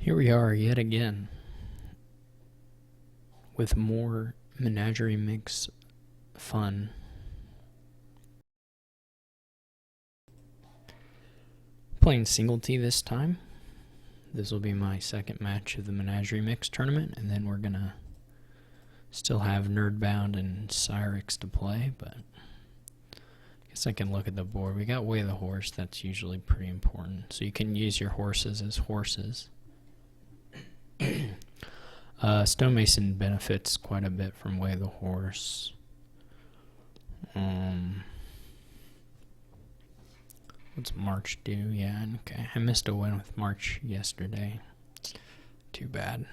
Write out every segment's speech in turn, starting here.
Here we are yet again with more Menagerie mix fun. Playing singletee this time. This will be my second match of the Menagerie mix tournament, and then we're gonna still have Nerdbound and Cyrix to play, but I guess I can look at the board. We got Way of the Horse, that's usually pretty important. So you can use your horses as horses. Stonemason benefits quite a bit from Way of the Horse. What's March do? Yeah, okay. I missed a win with March yesterday. Too bad.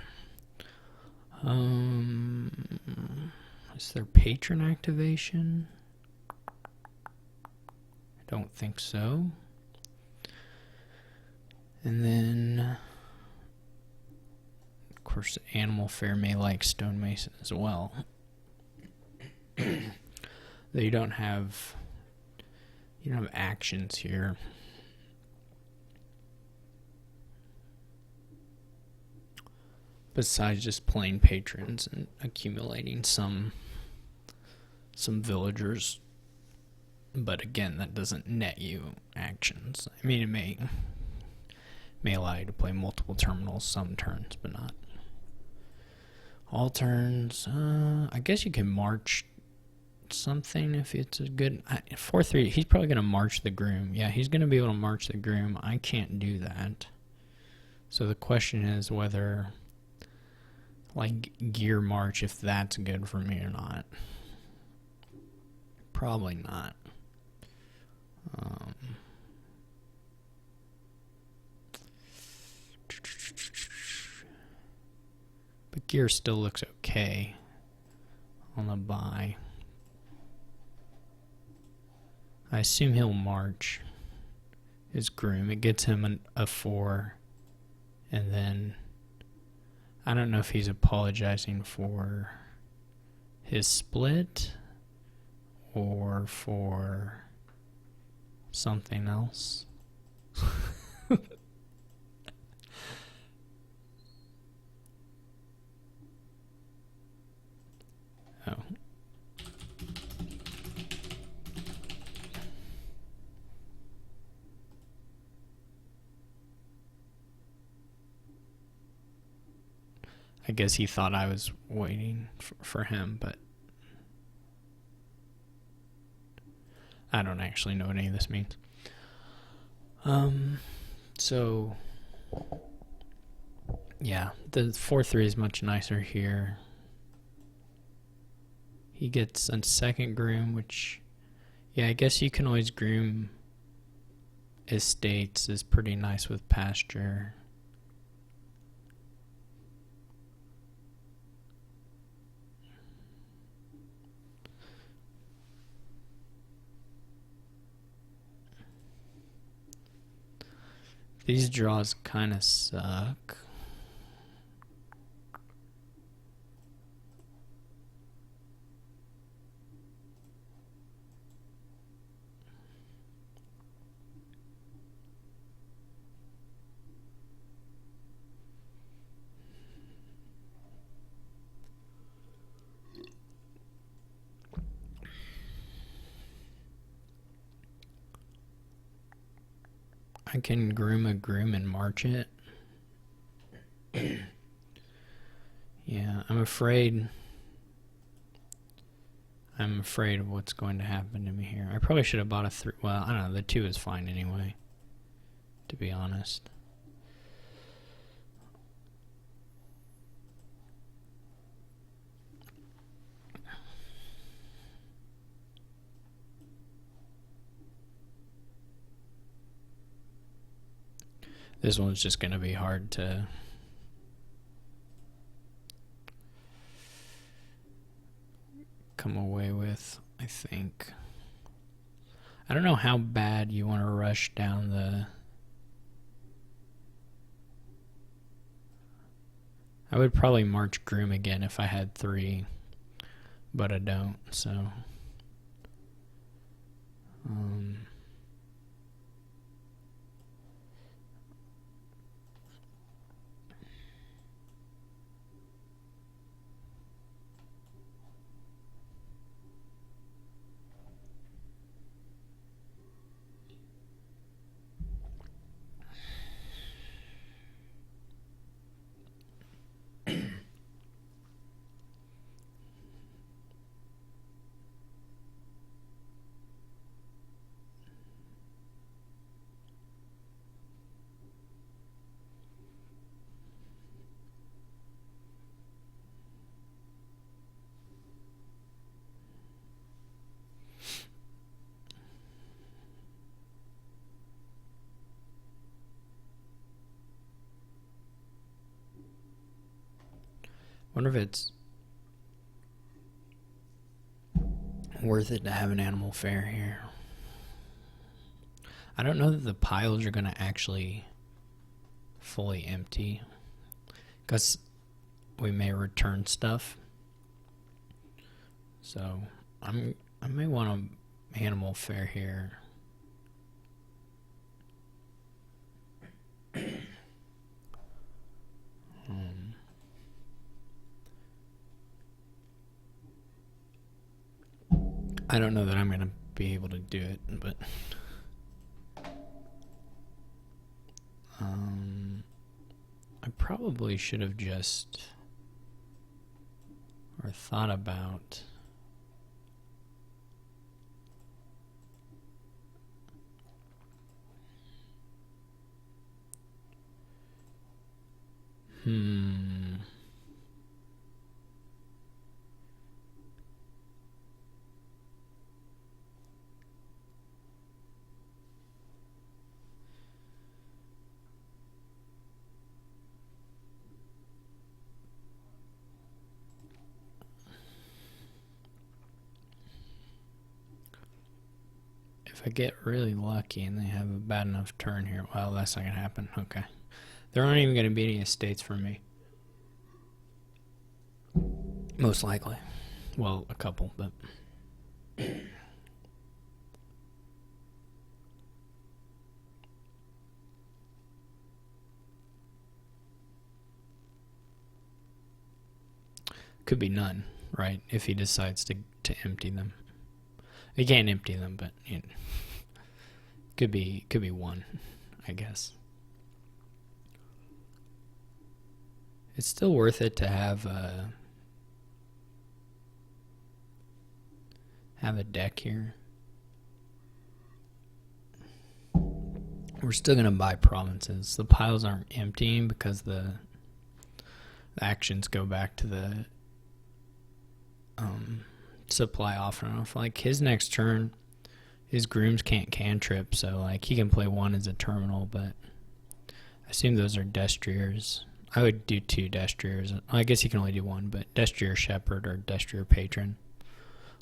Is there patron activation? I don't think so. And then, of course, Animal Fair may like Stonemason as well. Though you don't have actions here. Besides just playing patrons and accumulating some villagers. But again, that doesn't net you actions. I mean, it may allow you to play multiple terminals some turns, but not all turns. I guess you can march something if it's a good 4-3. He's probably going to march the groom. Yeah, he's going to be able to march the groom. I can't do that. So the question is whether, like, gear march, if that's good for me or not. Probably not. But gear still looks okay on the buy. I assume he'll march his groom. It gets him a 4. And then I don't know if he's apologizing for his split or for something else. Oh. I guess he thought I was waiting for him, but I don't actually know what any of this means. So yeah, the 4-3 is much nicer here. He gets a second groom, which, yeah, I guess you can always groom estates, is pretty nice with pasture. These draws kind of suck. I can groom a groom and march it. Yeah, I'm afraid of what's going to happen to me here. I probably should have bought a 3. Well, I don't know. The 2 is fine anyway, to be honest. This one's just going to be hard to come away with, I think. I don't know how bad you want to rush down the... I would probably march groom again if I had 3, but I don't, so... Wonder if it's worth it to have an animal fair here. I don't know that the piles are going to actually fully empty, because we may return stuff. So I may want an animal fair here. I don't know that I'm going to be able to do it, but I probably should have just thought about if I get really lucky and they have a bad enough turn here. Well, that's not going to happen. Okay. There aren't even going to be any estates for me. Most likely. Well, a couple, but... Could be none, right? If he decides to empty them. He can't empty them, but you know, could be one, I guess. It's still worth it to have a deck here. We're still gonna buy provinces. The piles aren't emptying because the actions go back to the supply off and off. Like his next turn, his grooms can't cantrip, so like he can play one as a terminal, but I assume those are destriers. I would do 2 destriers. I guess he can only do 1, but destrier shepherd or destrier patron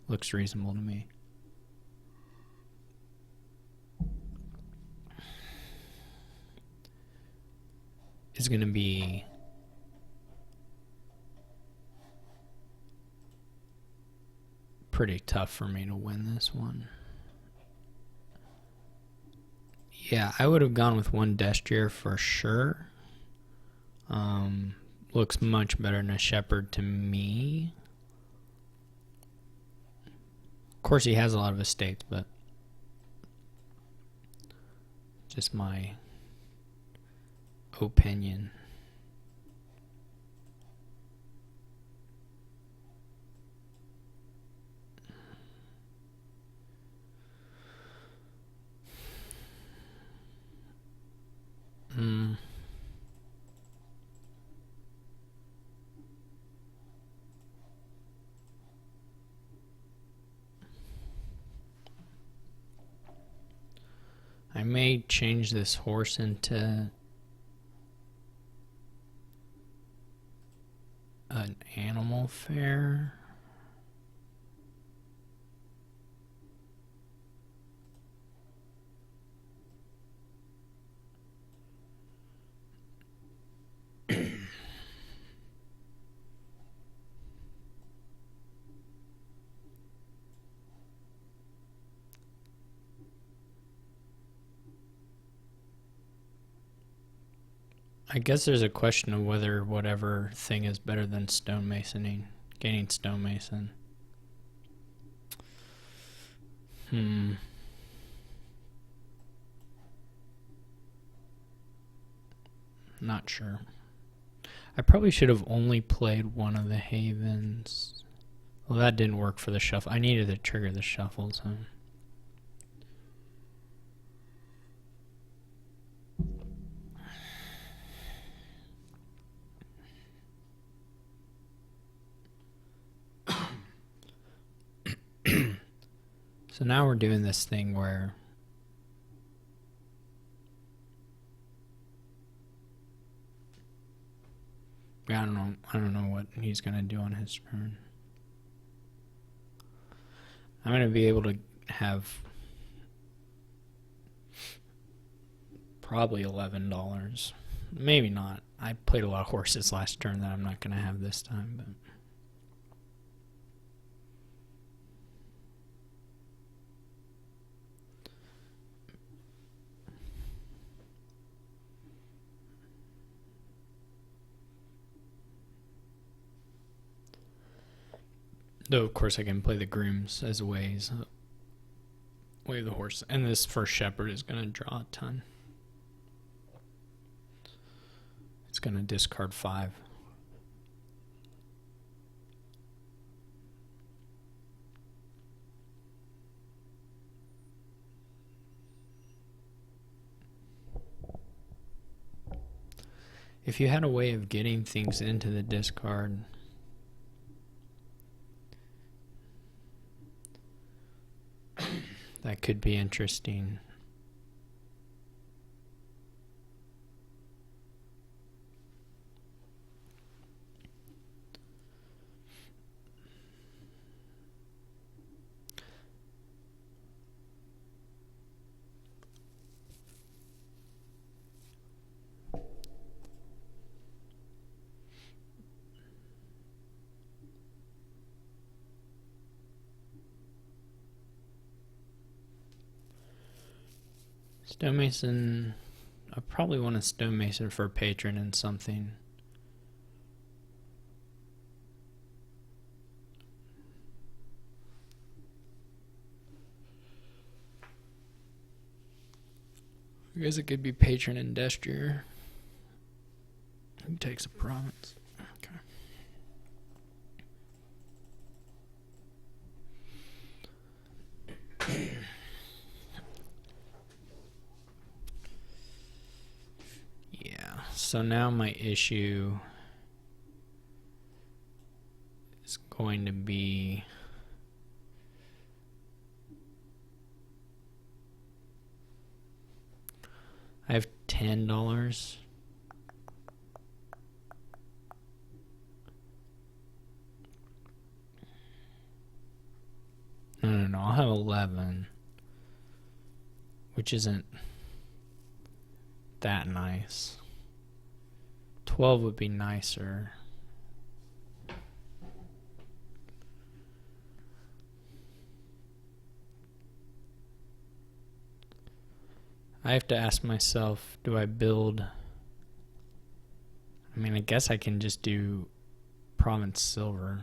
looks reasonable to me. Is going to be pretty tough for me to win this one. Yeah, I would have gone with 1 destrier for sure. Looks much better than a shepherd to me. Of course, he has a lot of estates, but just my opinion. I may change this horse into an animal fair. I guess there's a question of whether whatever thing is better than stonemasoning, gaining stonemason. Not sure. I probably should have only played one of the havens. Well, that didn't work for the shuffle. I needed to trigger the shuffles, huh? So now we're doing this thing where I don't know. I don't know what he's going to do on his turn. I'm going to be able to have probably $11. Maybe not. I played a lot of horses last turn that I'm not going to have this time, but though, of course, I can play the grooms as ways. Way of the horse. And this first shepherd is going to draw a ton. It's going to discard 5. If you had a way of getting things into the discard, that could be interesting. Stonemason, I probably want a stonemason for a patron and something. I guess it could be patron and destrier. Who takes a province? Okay. So now my issue is going to be I have $10. No, I'll have 11, which isn't that nice. 12 would be nicer. I have to ask myself, do I build? I mean, I guess I can just do province silver.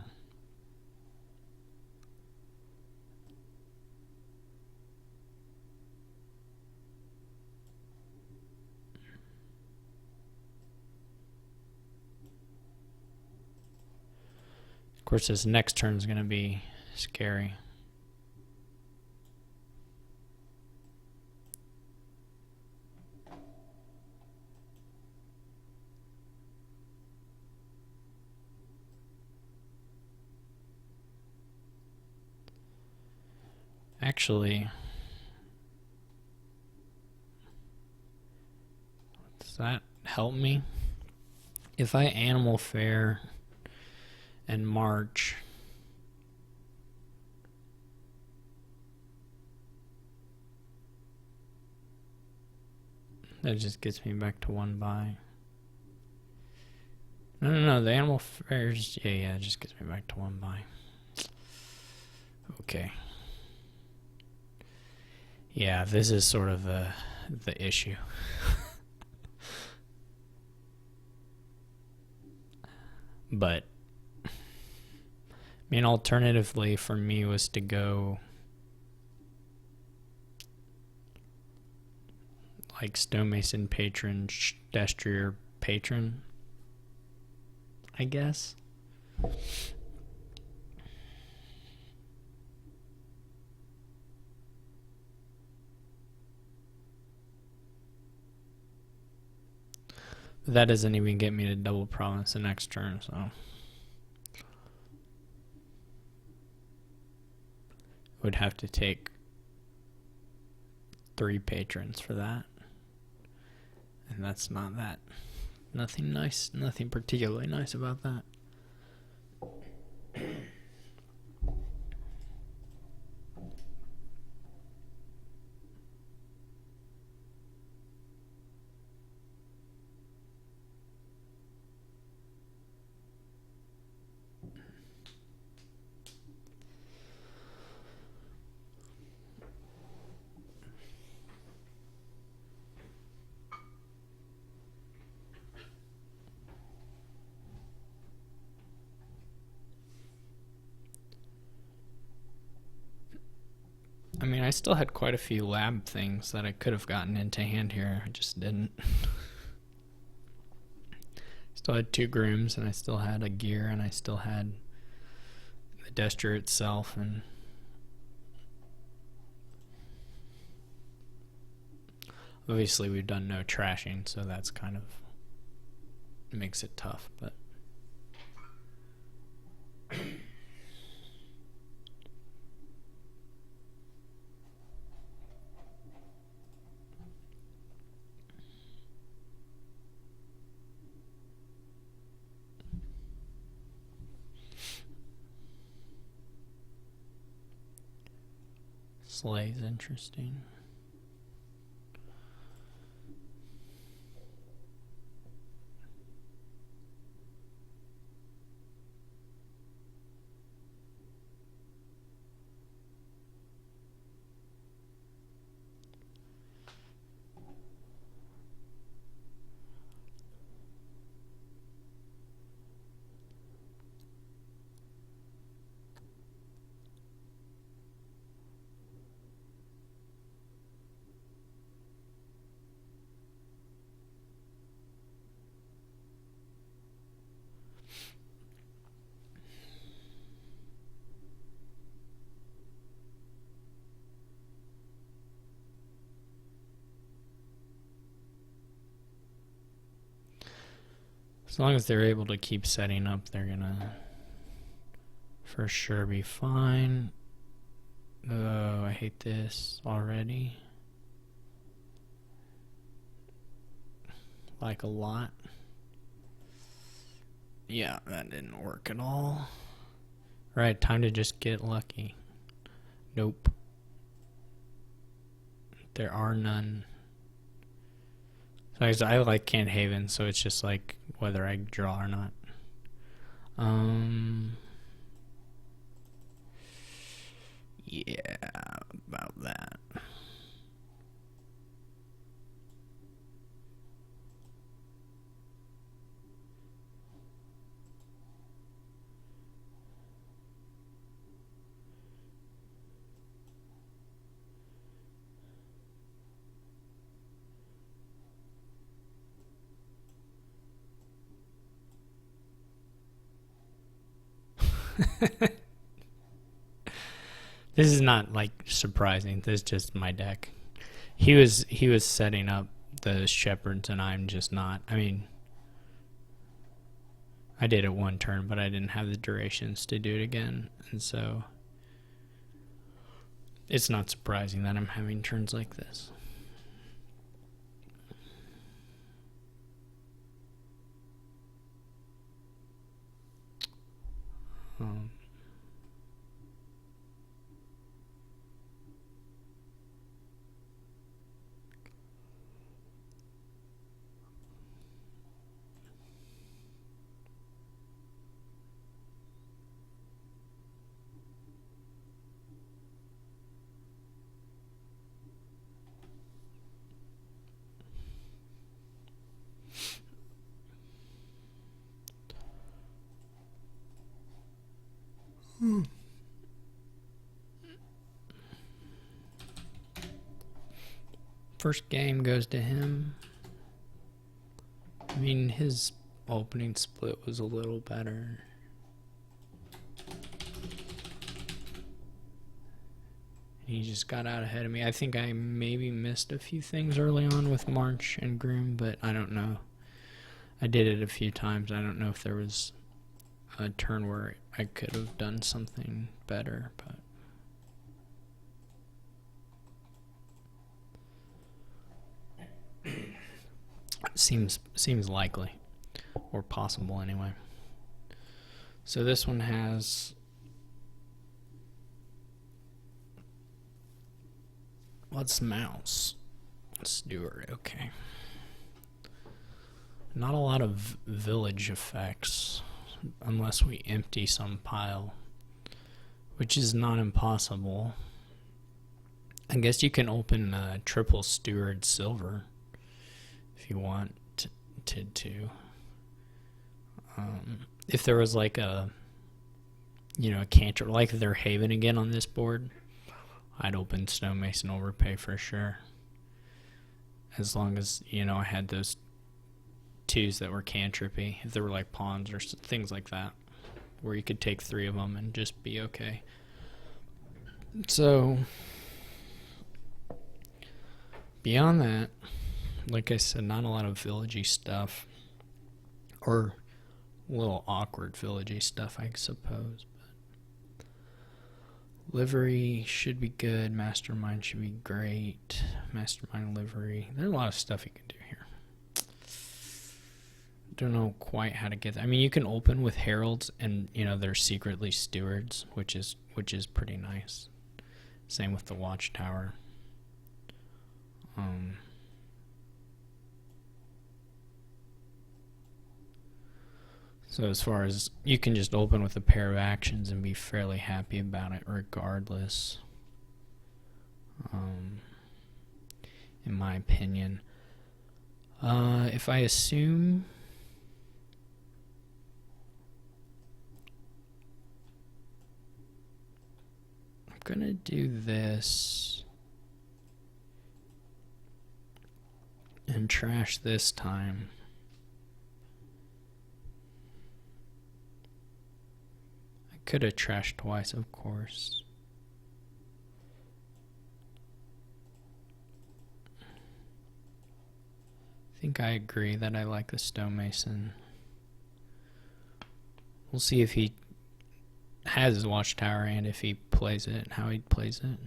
Of course, this next turn is going to be scary. Actually, does that help me? If I animal fair and march, that just gets me back to 1 buy. No, the animal fairs, yeah, it just gets me back to 1 buy. Okay. Yeah, this is sort of the issue. But I mean, alternatively for me was to go like stonemason patron, destrier patron, I guess. That doesn't even get me to double province the next turn, so would have to take 3 patrons for that. And that's not that. Nothing nice, nothing particularly nice about that. I mean, I still had quite a few lab things that I could have gotten into hand here. I just didn't. Still had 2 grooms, and I still had a gear, and I still had the Destro itself, and obviously we've done no trashing, so that's kind of makes it tough, but Slay's interesting. As long as they're able to keep setting up, they're gonna for sure be fine. Oh, I hate this already. Like a lot. Yeah, that didn't work at all. Right, time to just get lucky. Nope. There are none. So I like Can't Haven, so it's just like whether I draw or not. Yeah, about that. This is not like surprising. This is just my deck. He was setting up the shepherds, and I'm just not. I mean, I did it 1 turn, but I didn't have the durations to do it again, and so it's not surprising that I'm having turns like this. First game goes to him. I mean, his opening split was a little better. He just got out ahead of me. I think I maybe missed a few things early on with March and Groom, but I don't know. I did it a few times. I don't know if there was a turn where I could have done something better, but seems likely, or possible anyway. So this one has what's mouse? Steward, okay. Not a lot of village effects unless we empty some pile, which is not impossible. I guess you can open triple steward silver if you want to. If there was like a cantrip, like their Haven again on this board, I'd open stonemason overpay for sure. As long as, I had those twos that were cantrippy. If they were like pawns or things like that, where you could take 3 of them and just be okay. So, beyond that, like I said, not a lot of villagey stuff. Or a little awkward villagey stuff, I suppose. But livery should be good. Mastermind should be great. Mastermind livery. There's a lot of stuff you can do here. Don't know quite how to get that. I mean, you can open with heralds, and they're secretly stewards, which is pretty nice. Same with the watchtower. So as far as you can just open with a pair of actions and be fairly happy about it regardless, in my opinion. If I assume I'm gonna do this and trash this time. Could have trashed twice, of course. I think I agree that I like the stonemason. We'll see if he has his watchtower and if he plays it and how he plays it.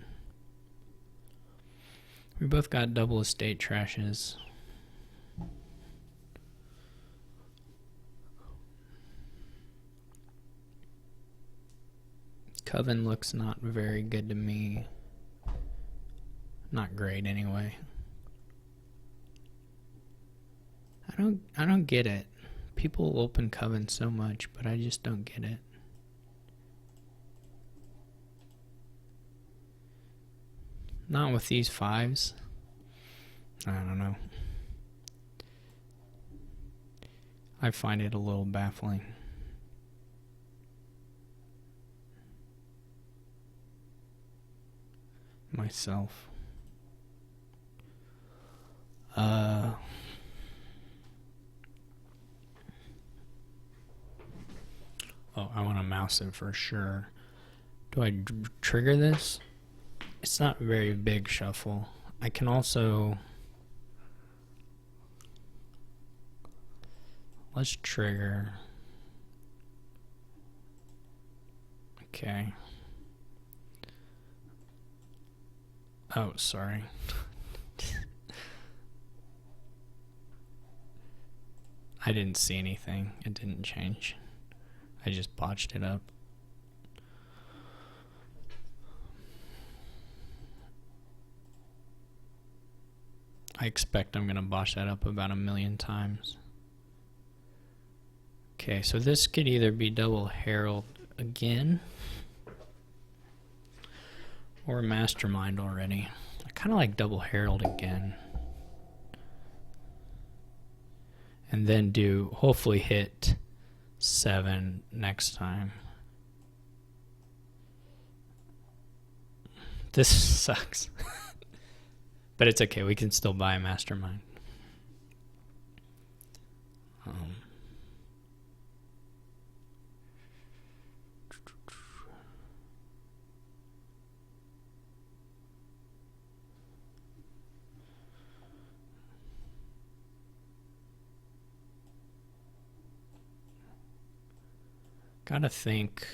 We both got double estate trashes. Coven looks not very good to me. Not great anyway. I don't get it. People open Coven so much, but I just don't get it. Not with these 5s. I don't know. I find it a little baffling. Myself. Oh, I want to mouse it for sure. Do I trigger this? It's not a very big shuffle. I can also... Let's trigger. Okay. Oh, sorry. I didn't see anything. It didn't change. I just botched it up. I expect I'm going to botch that up about 1,000,000 times. Okay, so this could either be double herald again or mastermind already. I kind of like double herald again. And then hopefully hit 7 next time. This sucks. But it's okay, we can still buy a mastermind. Gotta think.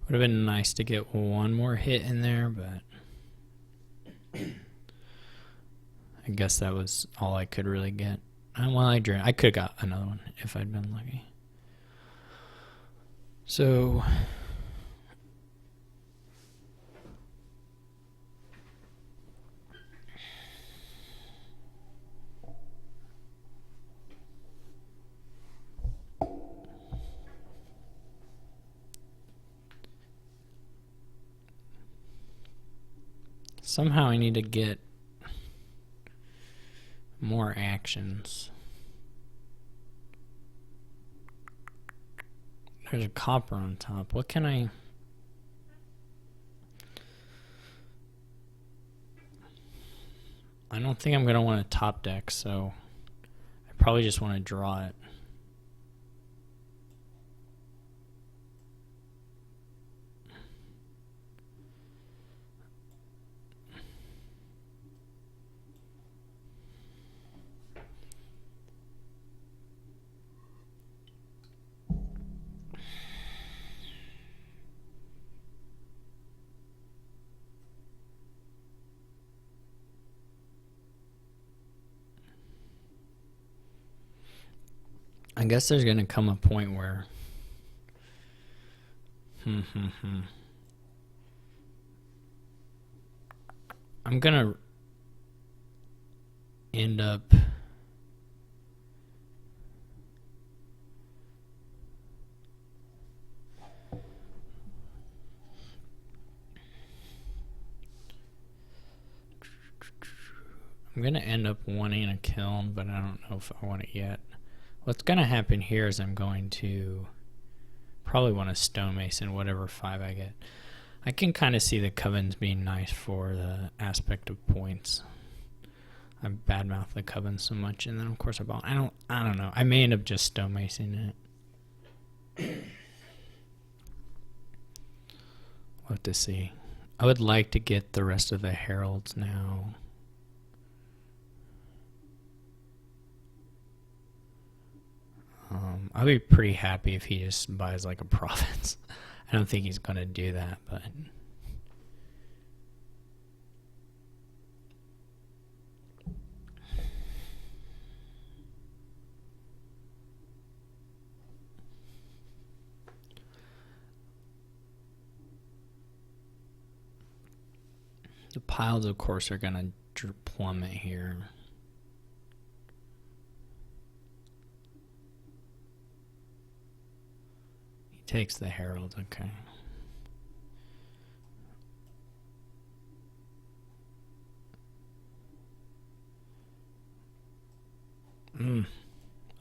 Would have been nice to get one more hit in there, but I guess that was all I could really get. Well, I could have got another one if I'd been lucky. So somehow I need to get more actions. There's a copper on top. What can I... I don't think I'm going to want a top deck, so I probably just want to draw it. I guess there's going to come a point where I'm going to end up wanting a kiln, but I don't know if I want it yet. What's going to happen here is I'm going to probably want a stonemason, whatever 5 I get. I can kind of see the covens being nice for the aspect of points. I badmouth the coven so much, and then of course I don't know. I may end up just stonemasoning it. We'll have to see. I would like to get the rest of the heralds now. I'll be pretty happy if he just buys like a province. I don't think he's going to do that, but the piles, of course, are going to plummet here. Takes the herald, okay.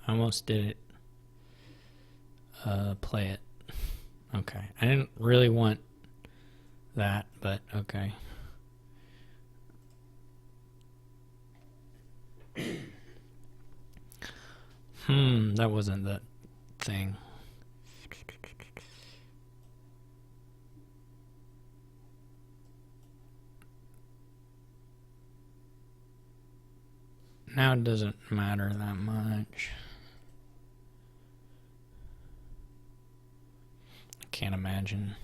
Almost did it. Play it. Okay. I didn't really want that, but okay. That wasn't the thing. Now it doesn't matter that much. I can't imagine.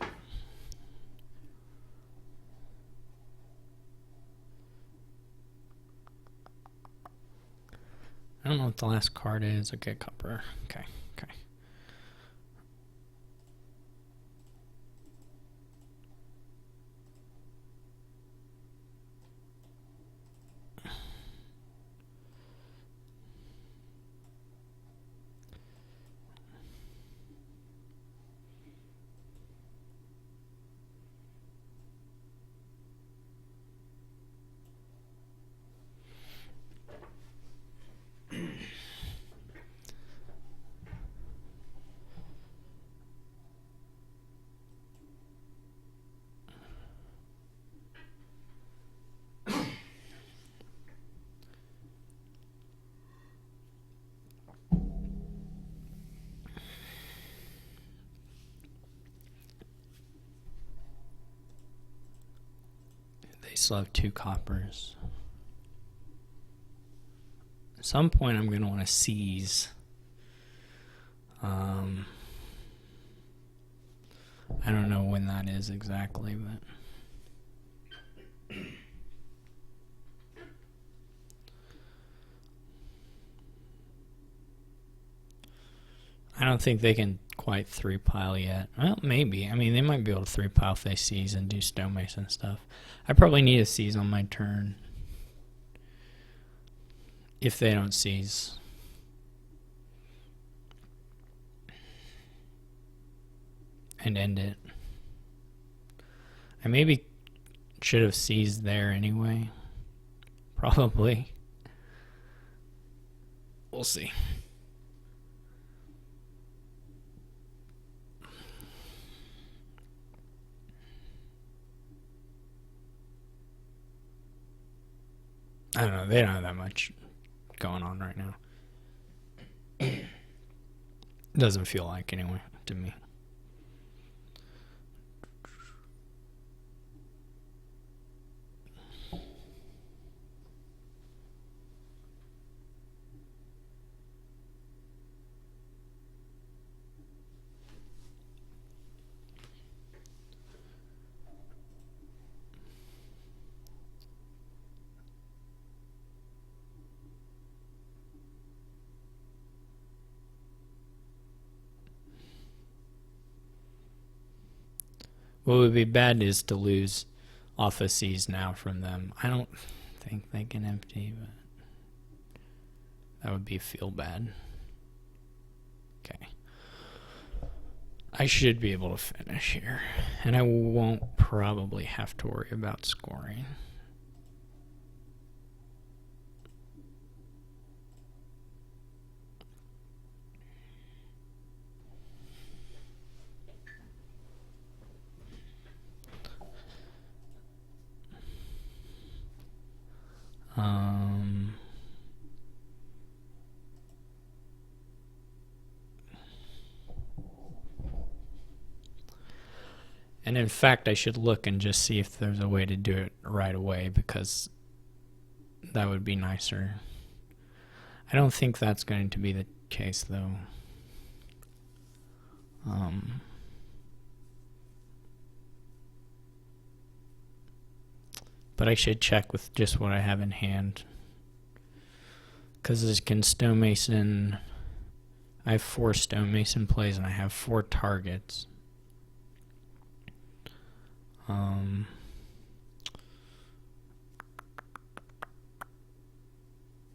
I don't know what the last card is. Okay, copper. Okay. They still have 2 coppers. some point I'm going to want to seize. I don't know when that is exactly, but I don't think they can quite 3-pile yet. Well, maybe. I mean, they might be able to 3-pile if they seize and do stonemason stuff. I probably need a seize on my turn if they don't seize. And end it. I maybe should have seized there anyway. Probably. We'll see. I don't know. They don't have that much going on right now. Doesn't feel like anyway to me. What would be bad is to lose off a seize now from them. I don't think they can empty, but that would be feel bad. Okay. I should be able to finish here, and I won't probably have to worry about scoring. And in fact, I should look and just see if there's a way to do it right away, because that would be nicer. I don't think that's going to be the case, though. But I should check with just what I have in hand. Because this can stonemason... I have 4 stonemason plays and I have 4 targets.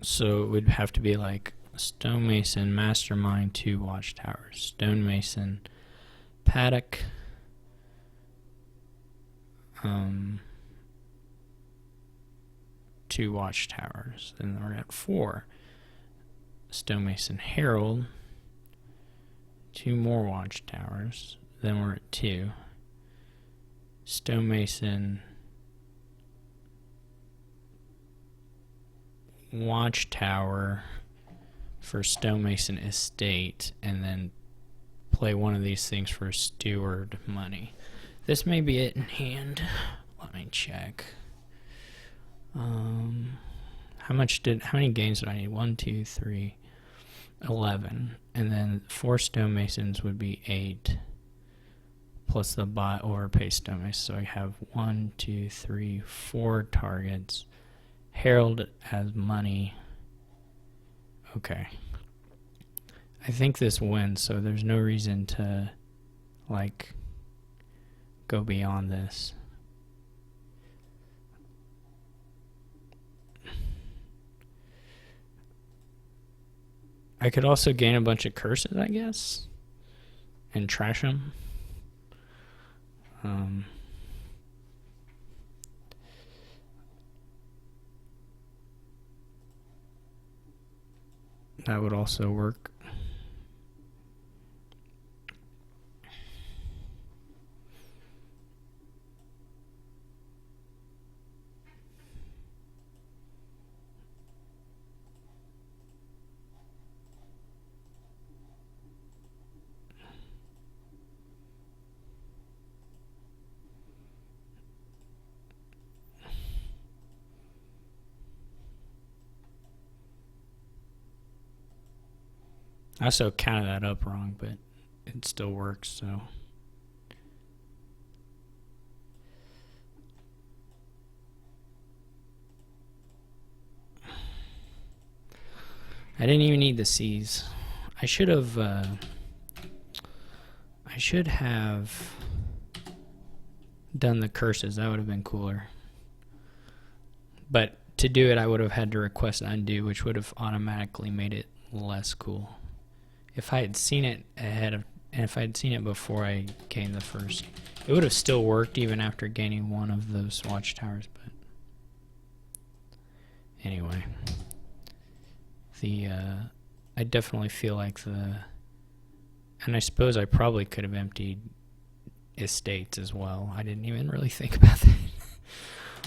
So it would have to be like stonemason, mastermind, 2 watchtowers. Stonemason, paddock, 2 watchtowers. Then we're at 4. Stonemason, herald, 2 more watchtowers. Then we're at 2. Stonemason, watchtower for stonemason estate, and then play one of these things for steward money. This may be it in hand. Let me check. How many games did I need? 1, 2, 3, 11, and then 4 stonemasons would be 8. Plus the buy overpay stonemason. So I have 1, 2, 3, 4 targets. Herald as money. Okay. I think this wins, so there's no reason to, like, go beyond this. I could also gain a bunch of curses, I guess, and trash them. That would also work. I also counted that up wrong, but it still works, so. I didn't even need the C's. I should have done the curses. That would have been cooler. But to do it, I would have had to request undo, which would have automatically made it less cool. If I had seen it ahead of, and if I had seen it before I gained the first, it would have still worked even after gaining one of those watchtowers. But anyway, I definitely feel like and I suppose I probably could have emptied estates as well. I didn't even really think about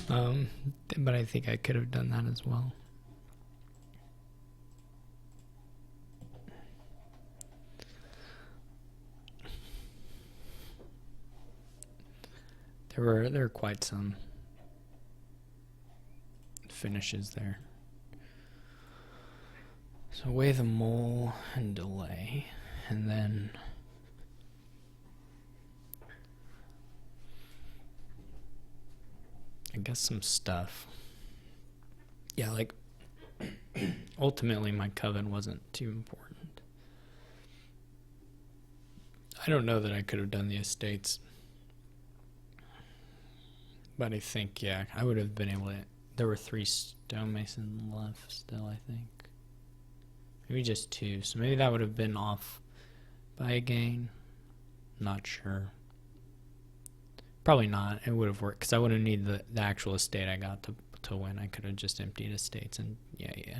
that. But I think I could have done that as well. There were quite some finishes there. So weigh the mole and delay, and then I guess some stuff. Yeah, like ultimately my coven wasn't too important. I don't know that I could have done the estates, but I think, yeah, I would have been able to. There were 3 stonemason left still, I think. Maybe just 2, so maybe that would have been off by a gain. Not sure. Probably not. It would have worked, because I wouldn't need the actual estate I got to win. I could have just emptied estates, and yeah,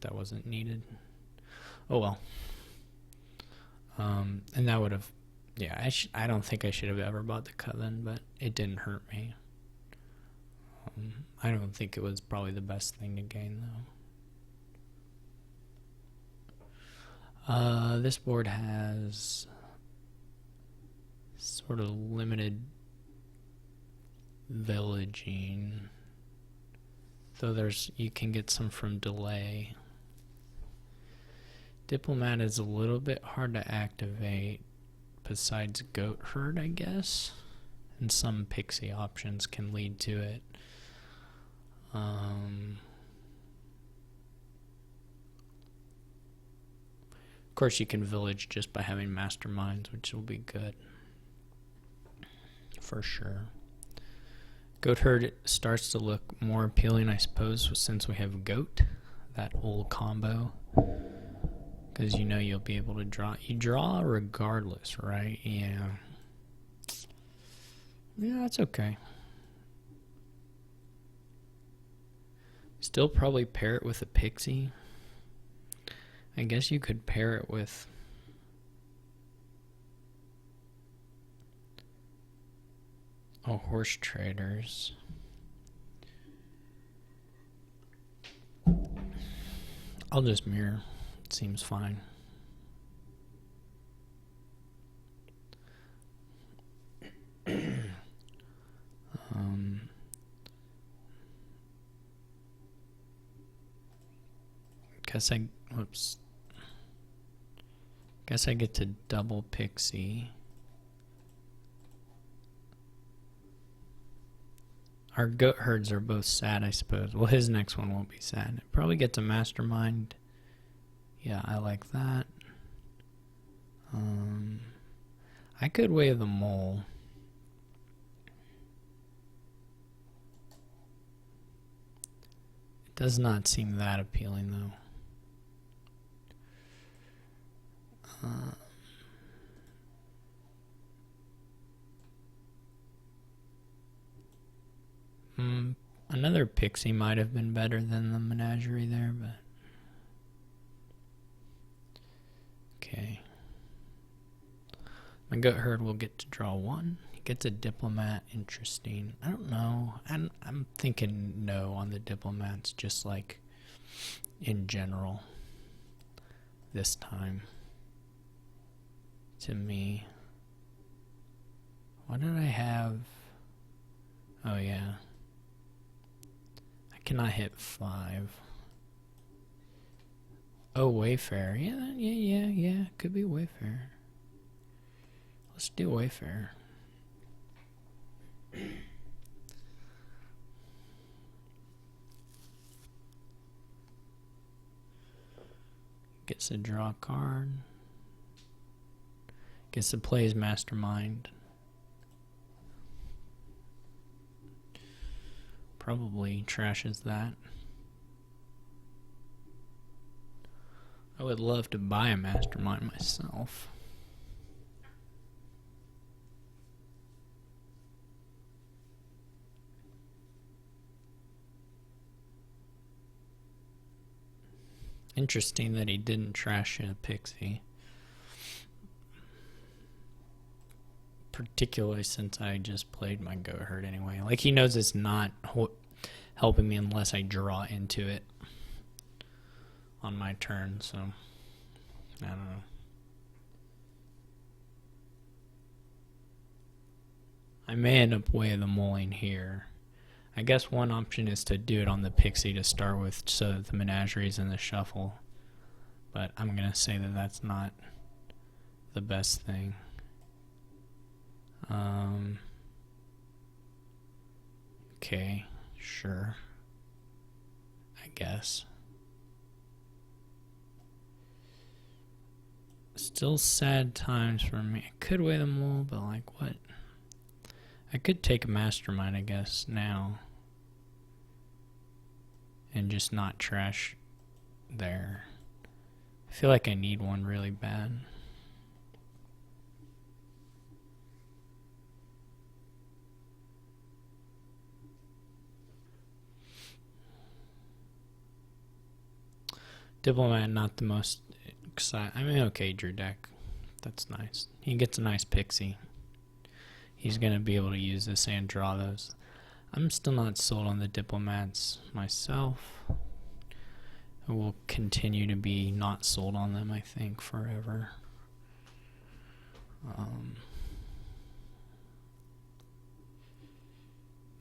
that wasn't needed. Oh well. And that would have, yeah, I don't think I should have ever bought the coven, but it didn't hurt me. I don't think it was probably the best thing to gain, though. This board has sort of limited villaging, though you can get some from delay. Diplomat is a little bit hard to activate, besides goat herd, I guess, and some pixie options can lead to it. Of course, you can village just by having masterminds, which will be good for sure. Goat herd starts to look more appealing, I suppose, since we have goat, that old combo. Because you know you'll be able to draw. You draw regardless, right? Yeah. Yeah, that's okay. Still probably pair it with a pixie. I guess you could pair it with a horse traders. I'll just mirror. It seems fine. Guess I get to double pixie. Our goat herds are both sad, I suppose. Well, his next one won't be sad. It probably gets a mastermind. Yeah, I like that. I could weigh the mole. It does not seem that appealing, though. Another pixie might have been better than the menagerie there, but okay. My goat herd will get to draw 1. He gets a diplomat. Interesting. I don't know. I'm thinking no on the diplomats, just like in general this time. To me. What did I have? Oh yeah. I cannot hit 5. Oh, Wayfair. Yeah. Could be Wayfair. Let's do Wayfair. Gets to draw a card. Gets to play his mastermind. Probably trashes that. I would love to buy a mastermind myself. Interesting that he didn't trash a pixie. Particularly since I just played my goat herd anyway. Like, he knows it's not helping me unless I draw into it on my turn, so I don't know. I may end up way the mulling here. I guess one option is to do it on the pixie to start with so that the menagerie's in the shuffle. But I'm going to say that that's not the best thing. Okay, sure. I guess. Still sad times for me. I could weigh them all, but like what? I could take a mastermind, I guess, now. And just not trash there. I feel like I need one really bad. Diplomat, not the most exciting. I mean, okay, Drew deck. That's nice. He gets a nice pixie. He's going to be able to use this and draw those. I'm still not sold on the diplomats myself. I will continue to be not sold on them, I think, forever.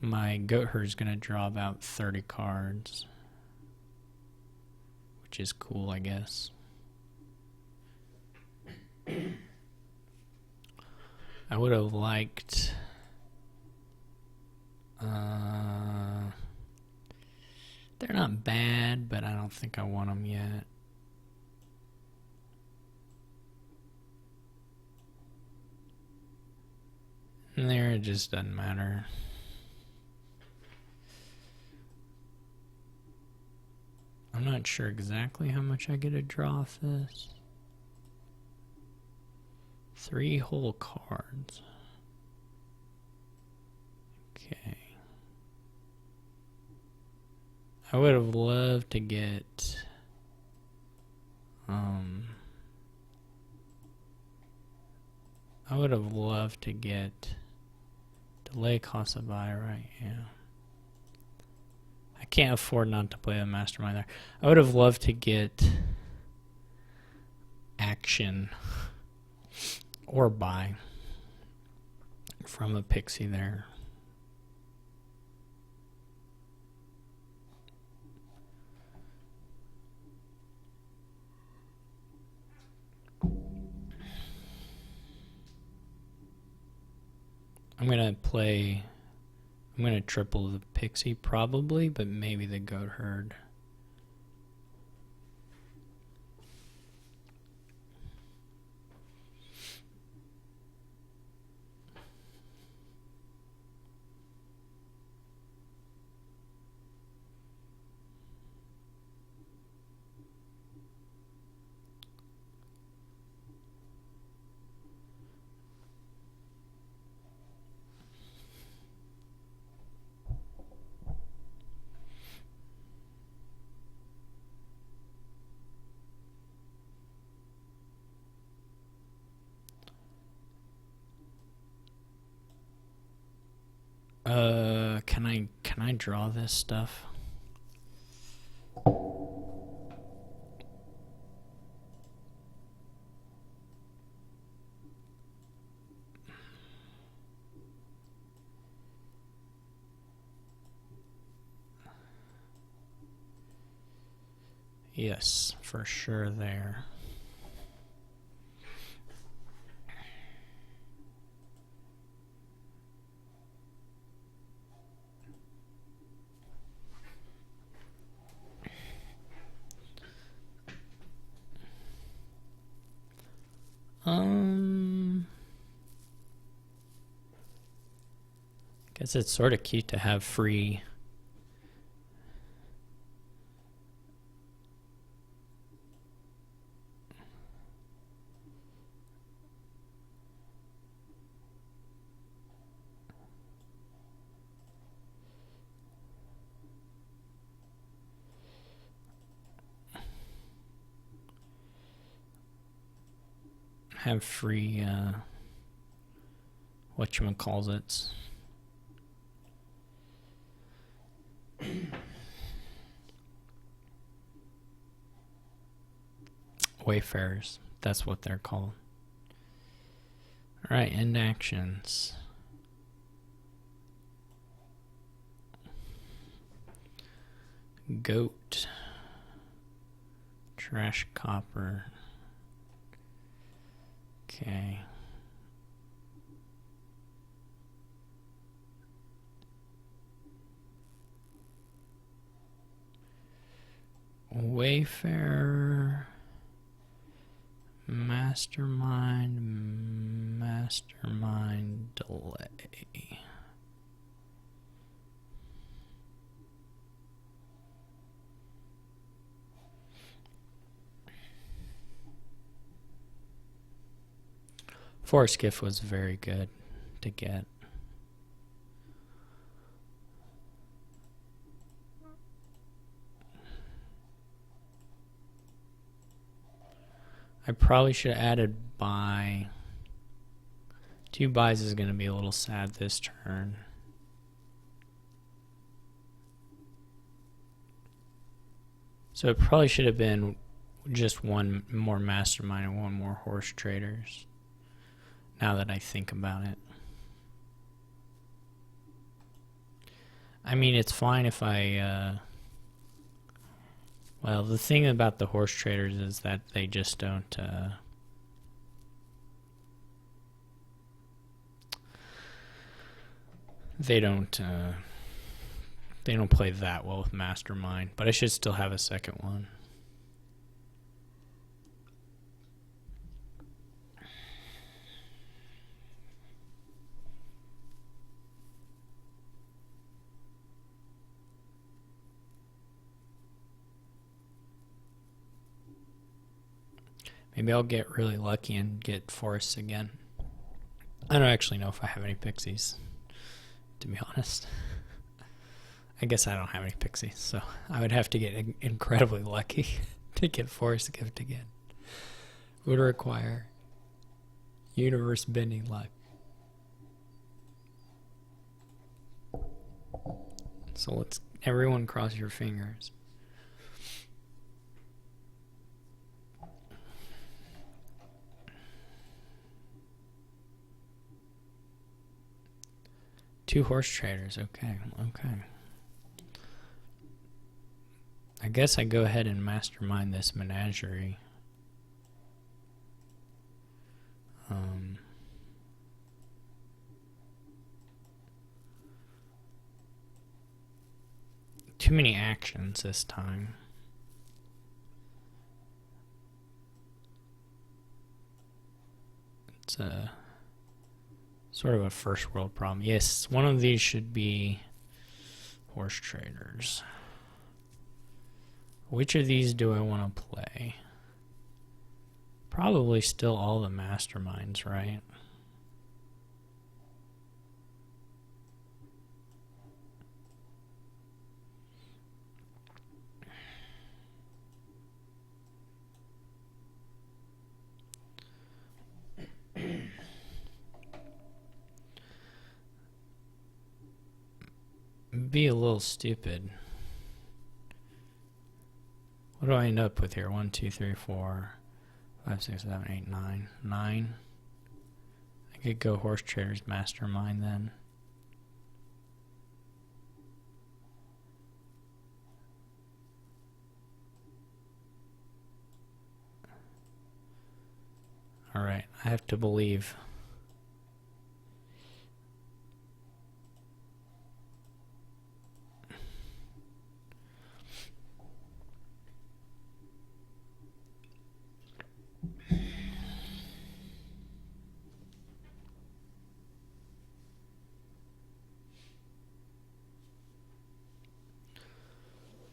My goat herd is going to draw about 30 cards, which is cool, I guess. I would have liked they're not bad, but I don't think I want them yet. And there, it just doesn't matter. I'm not sure exactly how much I get to draw off this. 3 whole cards. Okay. I would have loved to get delay cost of buy, right? Yeah. I can't afford not to play the mastermind there. I would have loved to get action or buy from a pixie there. I'm going to triple the pixie probably, but maybe the goat herd. Can I draw this stuff? Yes, for sure there. Guess it's sort of cute to have free whatchamacallits. Wayfarers, that's what they're called. Alright, end actions. Goat. Trash copper. Okay. Wayfarer. Mastermind delay. Forest gift was very good to get. I probably should have added buy. 2 buys is going to be a little sad this turn. So it probably should have been just 1 more mastermind and 1 more horse traders. Now that I think about it. I mean, it's fine if I... well, the thing about the horse traders is that they just don't... they don't play that well with mastermind, but I should still have a second one. Maybe I'll get really lucky and get forests again. I don't actually know if I have any pixies, to be honest. I guess I don't have any pixies, so I would have to get incredibly lucky to get forest gift again. It would require universe bending luck. So let's everyone cross your fingers. Two horse traders, okay. I guess I go ahead and mastermind this menagerie. Too many actions this time. It's a sort of a first world problem. Yes, one of these should be horse traders. Which of these do I want to play? Probably still all the masterminds, right? Be a little stupid. What do I end up with here? 1, 2, 3, 4, 5, 6, 7, 8, 9. 9. I could go horse traders mastermind then. Alright, I have to believe.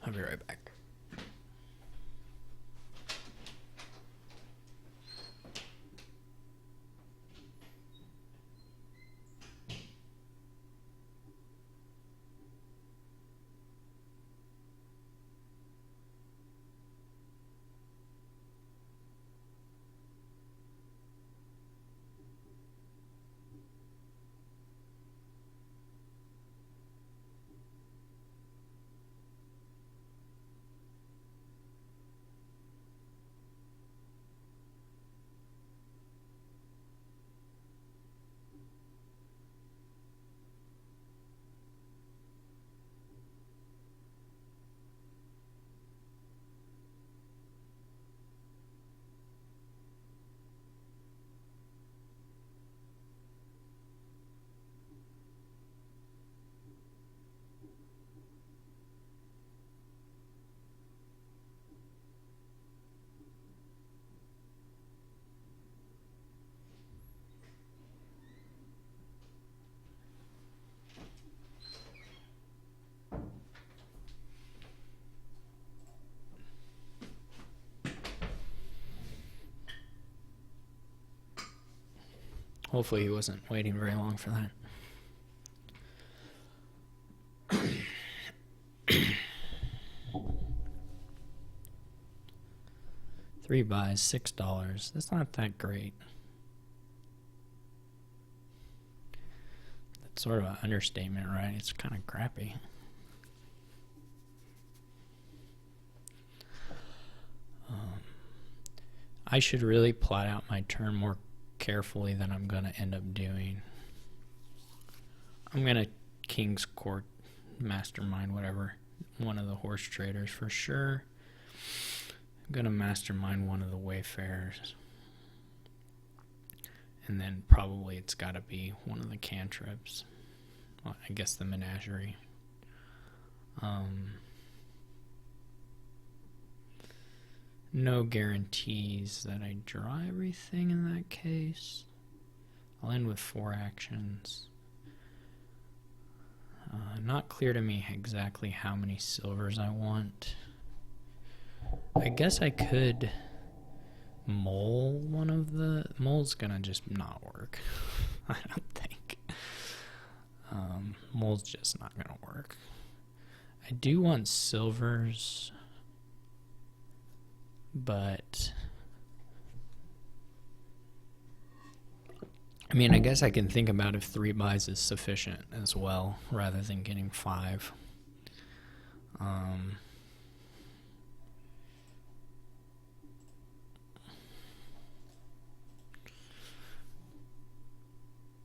I'll be right back. Hopefully he wasn't waiting very long for that. Three buys, $6. That's not that great. That's sort of an understatement, right? It's kind of crappy. I should really plot out my turn more carefully than I'm going to end up doing. I'm going to King's Court, Mastermind, whatever. One of the horse traders for sure. I'm going to Mastermind one of the Wayfarers. And then probably it's got to be one of the cantrips. Well, I guess the Menagerie. No guarantees that I draw everything in that case. I'll end with 4 actions. Not clear to me exactly how many silvers I want. I guess I could mole one of the... Mole's gonna just not work. I don't think. Mole's just not gonna work. I do want silvers, but I mean, I guess I can think about if 3 buys is sufficient as well, rather than getting 5.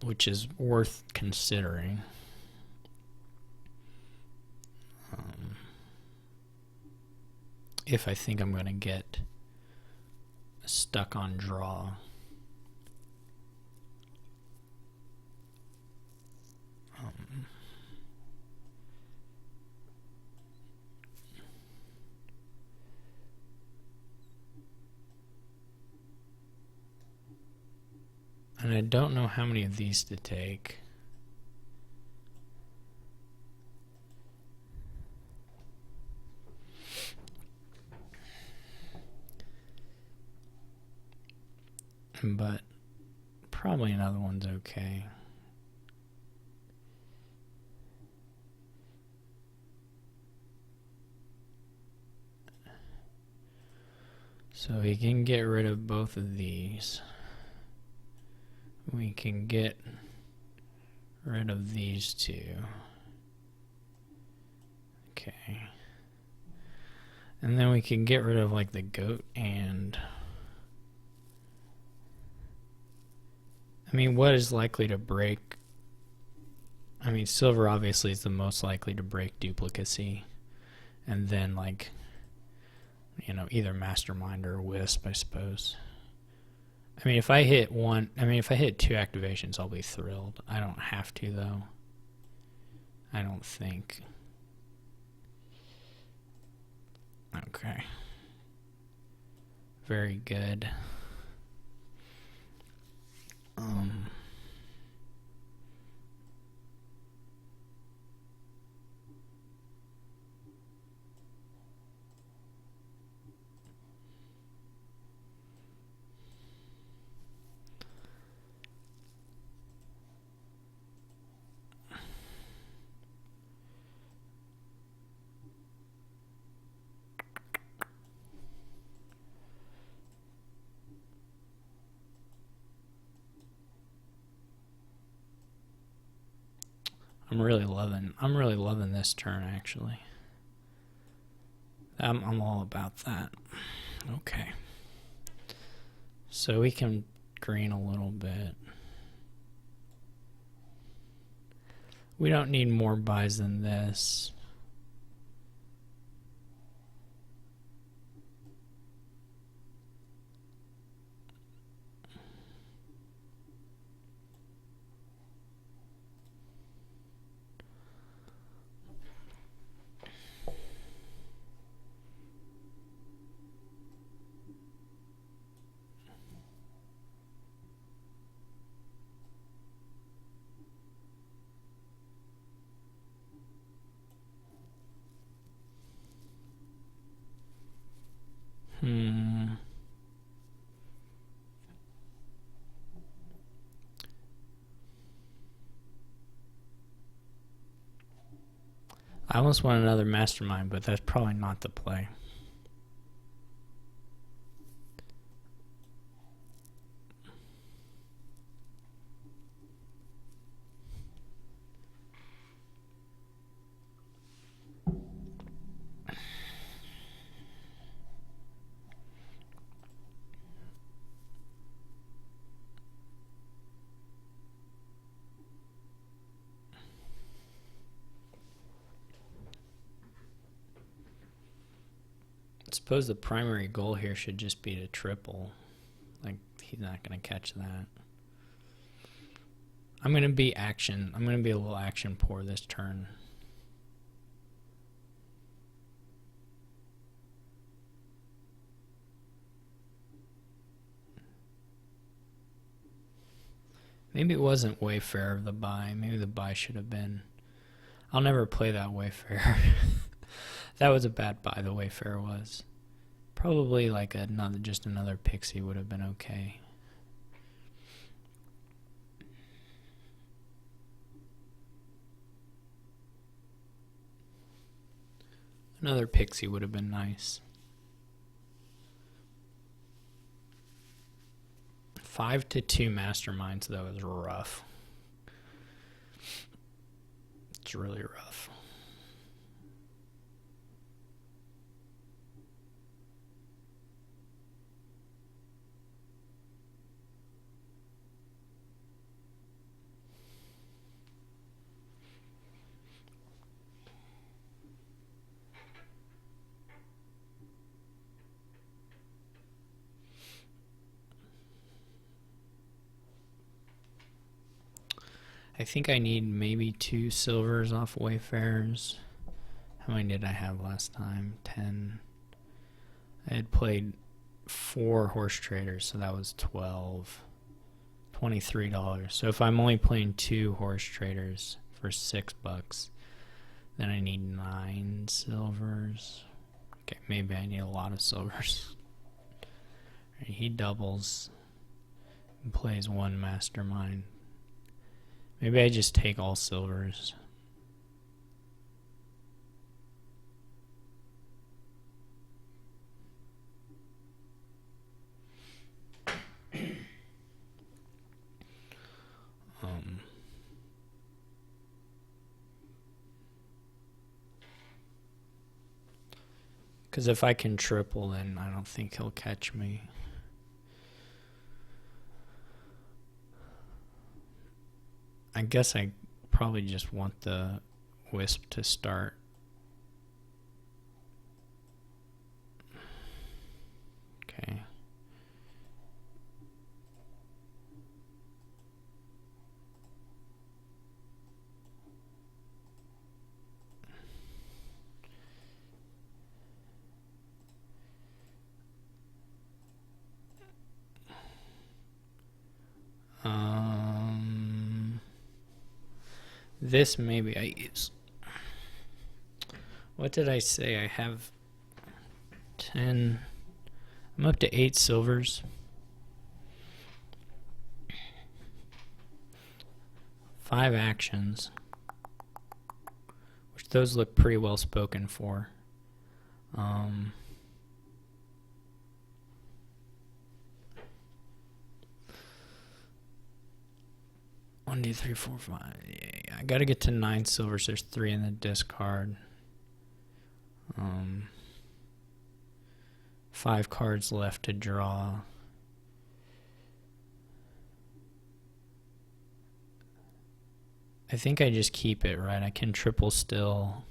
Which is worth considering. If I think I'm going to get stuck on draw. And I don't know how many of these to take. But probably another one's okay. So we can get rid of both of these. We can get rid of these 2. Okay. And then we can get rid of like the goat and... I mean, what is likely to break? I mean, silver obviously is the most likely to break duplicacy. And then, like, you know, either Mastermind or Wisp, I suppose. I mean, if I hit two activations, I'll be thrilled. I don't have to, though. I don't think. Okay. Very good. I'm really loving this turn, actually. I'm all about that. Okay. So we can green a little bit. We don't need more buys than this. I almost want another mastermind, but that's probably not the play. I suppose the primary goal here should just be to triple. Like, he's not going to catch that. I'm going to be a little action poor this turn. Maybe it wasn't Wayfarer the buy. Maybe the buy should have been. I'll never play that Wayfarer. That was a bad buy, the Wayfarer was. Probably like just another pixie would have been okay. Another pixie would have been nice. 5-2 masterminds, though, is rough. It's really rough. I think I need maybe 2 silvers off Wayfarers. How many did I have last time? 10. I had played 4 horse traders, so that was 12. $23. So if I'm only playing 2 horse traders for $6, then I need 9 silvers. Okay, maybe I need a lot of silvers. He doubles and plays 1 mastermind. Maybe I just take all silvers. Because if I can triple, then I don't think he'll catch me. I guess I probably just want the wisp to start. Okay. This maybe I use. What did I say? I have 10. I'm up to 8 silvers. 5 actions. Which those look pretty well spoken for. 1, 2, 3, 4, 5. Yeah, I gotta get to 9 silvers. There's 3 in the discard. 5 cards left to draw. I think I just keep it, right? I can triple still.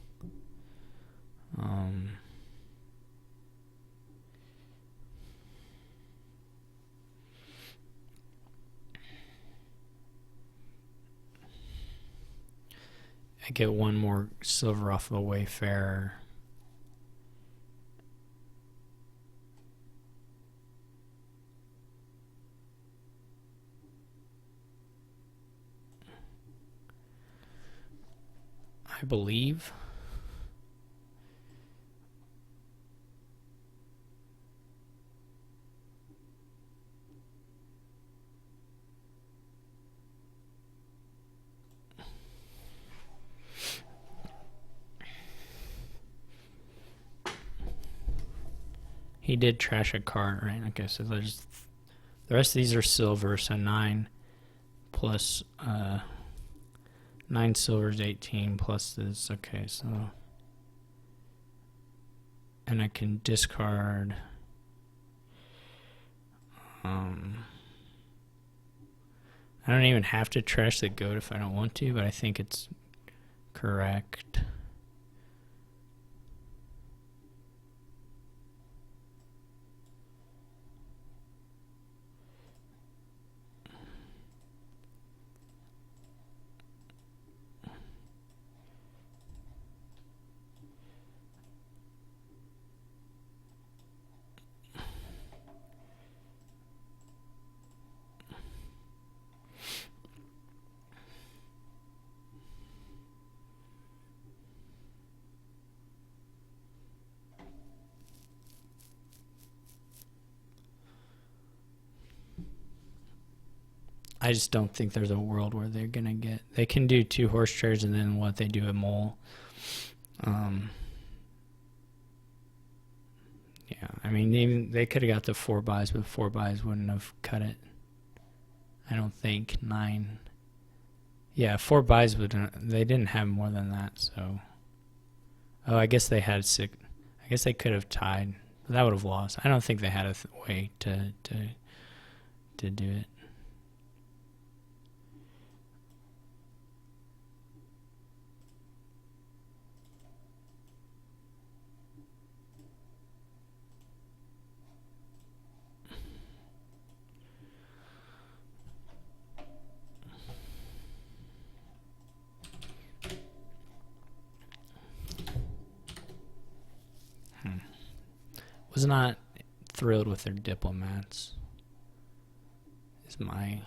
I get 1 more silver off of the Wayfarer. I believe. He did trash a card, right? Okay, so there's the rest of these are silver, so 9 plus 9 silver is 18 plus this. Okay, so and I can discard I don't even have to trash the goat if I don't want to, but I think it's correct. I just don't think there's a world where they're gonna get. They can do 2 horse chairs and then what they do a mole. Yeah, I mean they could have got the 4 buys, but 4 buys wouldn't have cut it. I don't think 9. Yeah, 4 buys would. They didn't have more than that, so. Oh, I guess they had 6. I guess they could have tied, but that would have lost. I don't think they had a way to do it. Was not thrilled with their diplomats. Is my.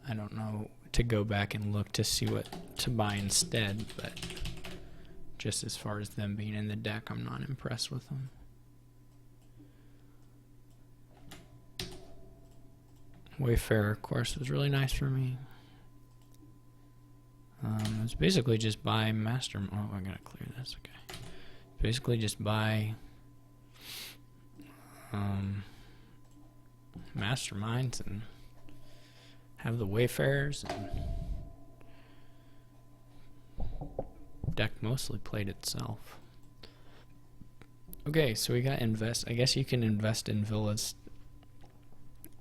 I don't know, to go back and look to see what to buy instead, but just as far as them being in the deck, I'm not impressed with them. Wayfarer, of course, was really nice for me. It's basically just buy master. Oh, I gotta clear this. Okay, basically just buy masterminds and have the Wayfarers. And deck mostly played itself. Okay, so we got invest. I guess you can invest in villas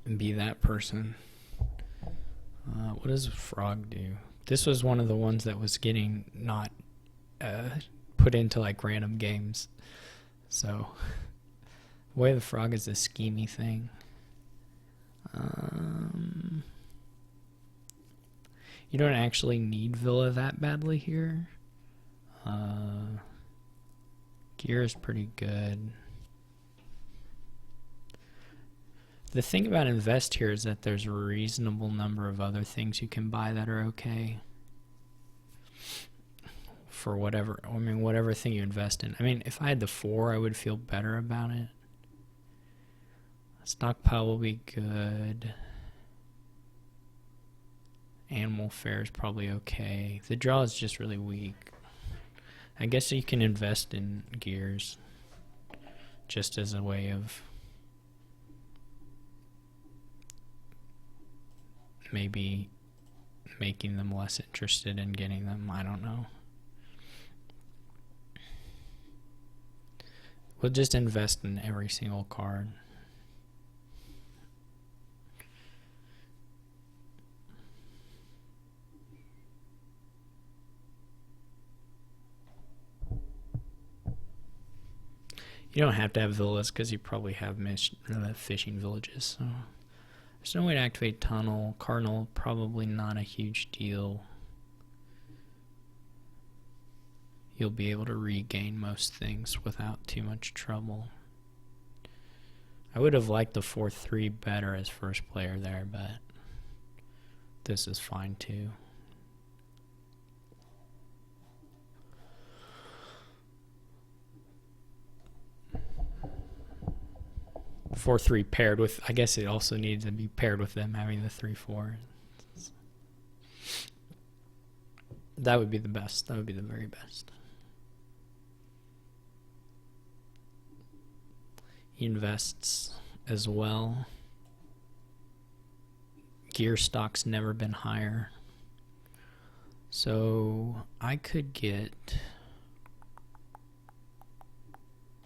and be that person. What does Frog do? This was one of the ones that was getting not put into like random games. So, the way the Frog is a schemey thing. You don't actually need Villa that badly here. Gear is pretty good. The thing about invest here is that there's a reasonable number of other things you can buy that are okay. for whatever, I mean, whatever thing you invest in. I mean, if I had the 4, I would feel better about it. Stockpile will be good. Animal fare is probably okay. The draw is just really weak. I guess you can invest in gears just as a way of maybe making them less interested in getting them. I don't know. We'll just invest in every single card. You don't have to have villas because you probably have fishing villages. So there's no way to activate tunnel. Cardinal, probably not a huge deal. You'll be able to regain most things without too much trouble. I would have liked the 4-3 better as first player there, but this is fine too. Four three paired with, I guess it also needs to be paired with them having the 3-4. That would be the best. That would be the very best. He invests as well. Gear stock's never been higher. So I could get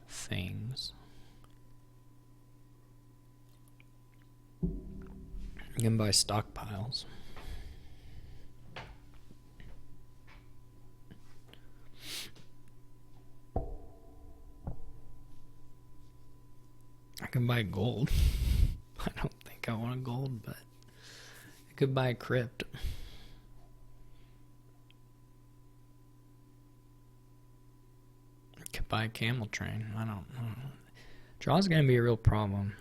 things. You can buy stockpiles. I can buy gold. I don't think I want a gold, but I could buy a crypt. I could buy a camel train. I don't know. Draw's going to be a real problem.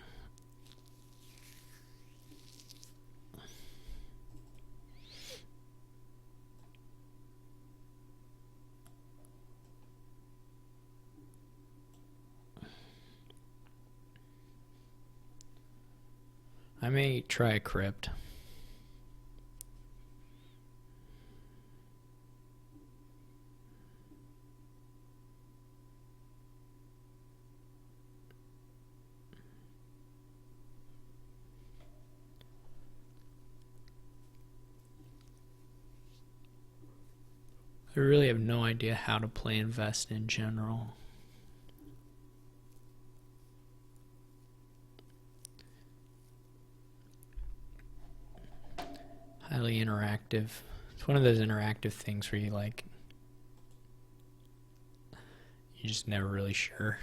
I may try a crypt. I really have no idea how to play invest in general. Highly interactive. It's one of those interactive things where you're just never really sure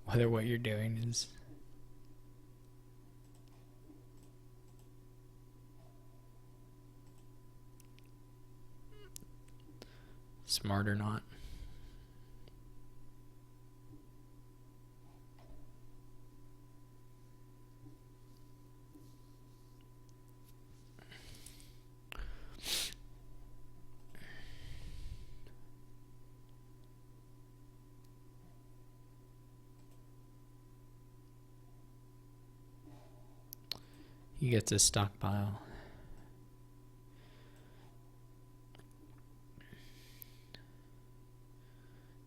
whether what you're doing is smart or not. He gets his stockpile.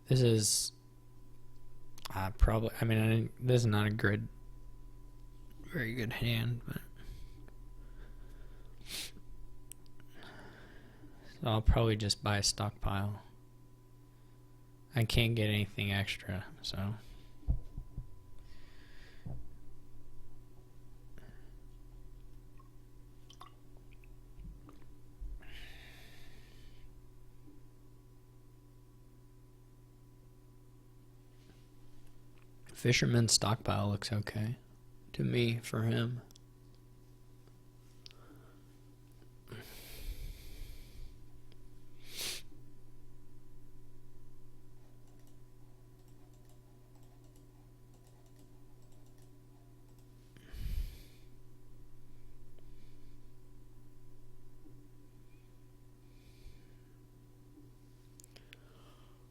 This is probably, I mean, this is not a very good hand, but so I'll probably just buy a stockpile. I can't get anything extra, so. Fisherman's stockpile looks okay to me for him.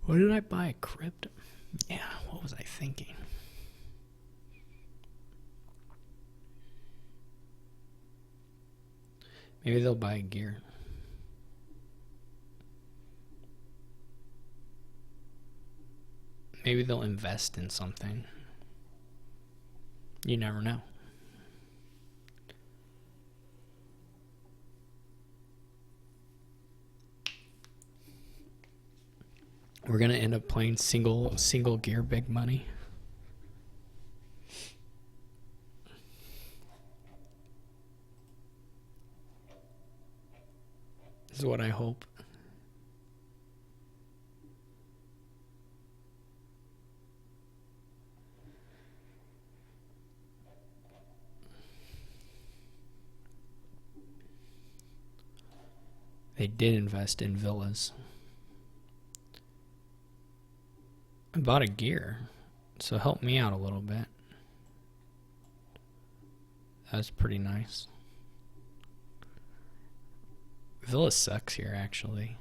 What did I buy? A crypt? Yeah, what was I thinking? Maybe they'll buy gear. Maybe they'll invest in something. You never know. We're gonna end up playing single gear big money. This is what I hope. They did invest in villas. I bought a gear, so help me out a little bit. That was pretty nice. Villa sucks here, actually.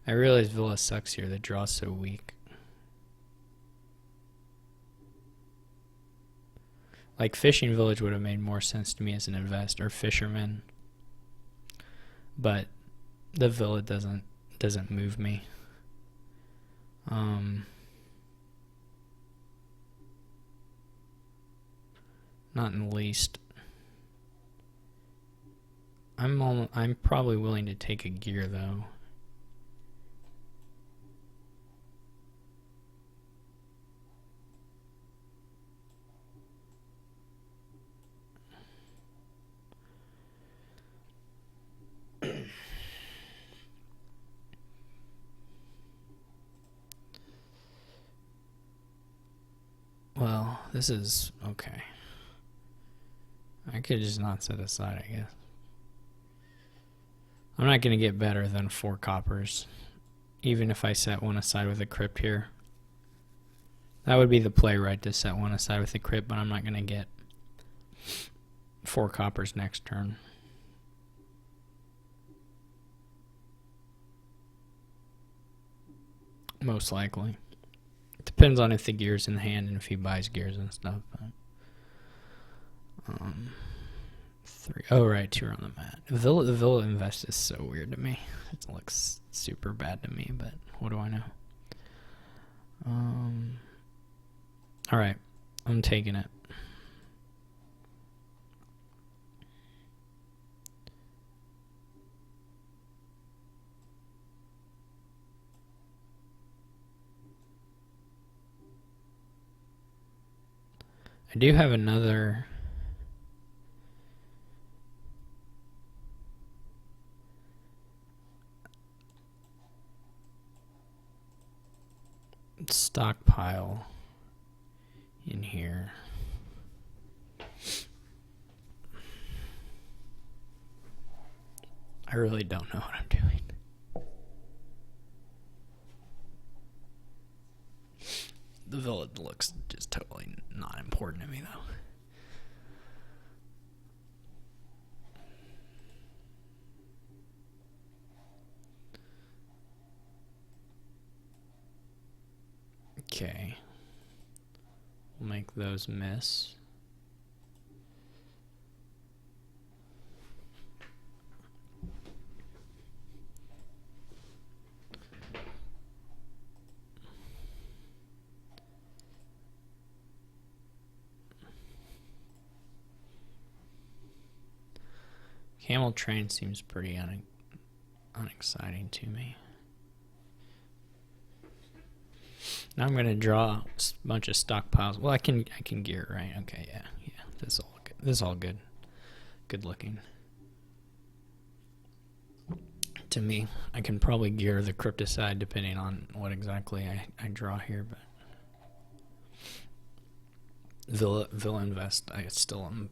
I realize Villa sucks here. The draw's so weak. Like, Fishing Village would have made more sense to me as an investor, fisherman. But the Villa doesn't move me. Not in the least. I'm probably willing to take a gear though. Well, this is okay. I could just not set aside, I guess. I'm not going to get better than 4 coppers, even if I set one aside with a crypt here. That would be the play, right, to set one aside with a crypt, but I'm not going to get 4 coppers next turn. Most likely. It depends on if the gear's in the hand and if he buys gears and stuff. But, 3. Oh, right, 2 are on the mat. The Villa Invest is so weird to me. It looks super bad to me, but what do I know? Alright, I'm taking it. I do have another stockpile in here. I really don't know what I'm doing. The villa looks just totally not important to me, though. Okay. We'll make those miss. Camel train seems pretty unexciting to me. Now I'm going to draw a bunch of stockpiles. Well, I can gear, right? Okay, yeah. This is all good. Good looking. To me, I can probably gear the crypticide depending on what exactly I draw here, but Villa Invest I still am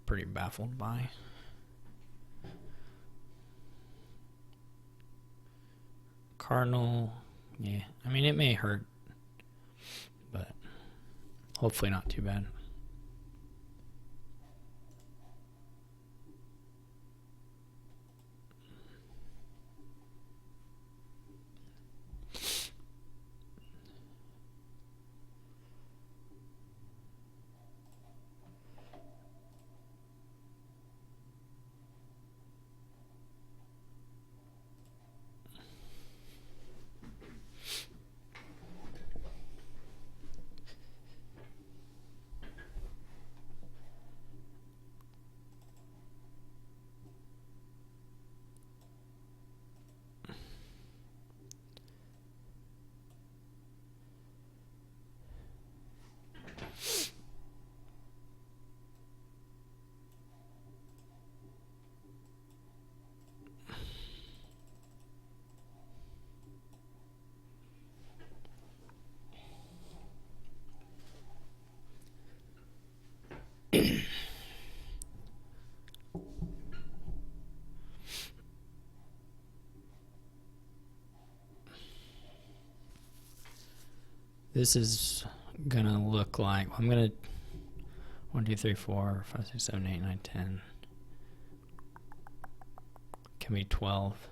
pretty baffled by. Cardinal, yeah. I mean, it may hurt, but hopefully not too bad. This is gonna look like, I'm gonna 1, 2, 3, 4, 5, 6, 7, 8, 9, 10. Can be 12.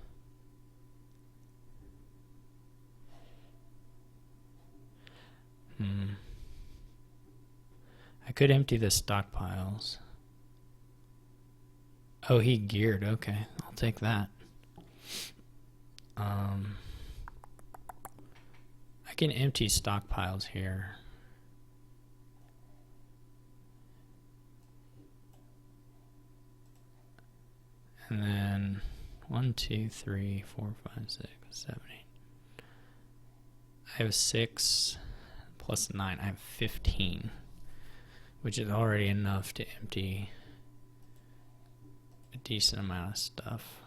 I could empty the stockpiles. Oh, he geared. Okay, I'll take that. I can empty stockpiles here. And then 1, 2, 3, 4, 5, 6, 7, 8. I have 6 plus 9. I have 15, which is already enough to empty a decent amount of stuff.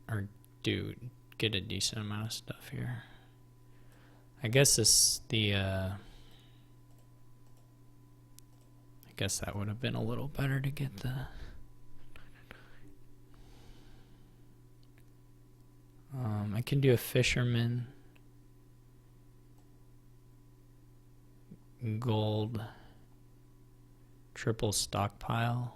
Or get a decent amount of stuff here. I guess I guess that would have been a little better to get the I can do a fisherman, gold, triple stockpile.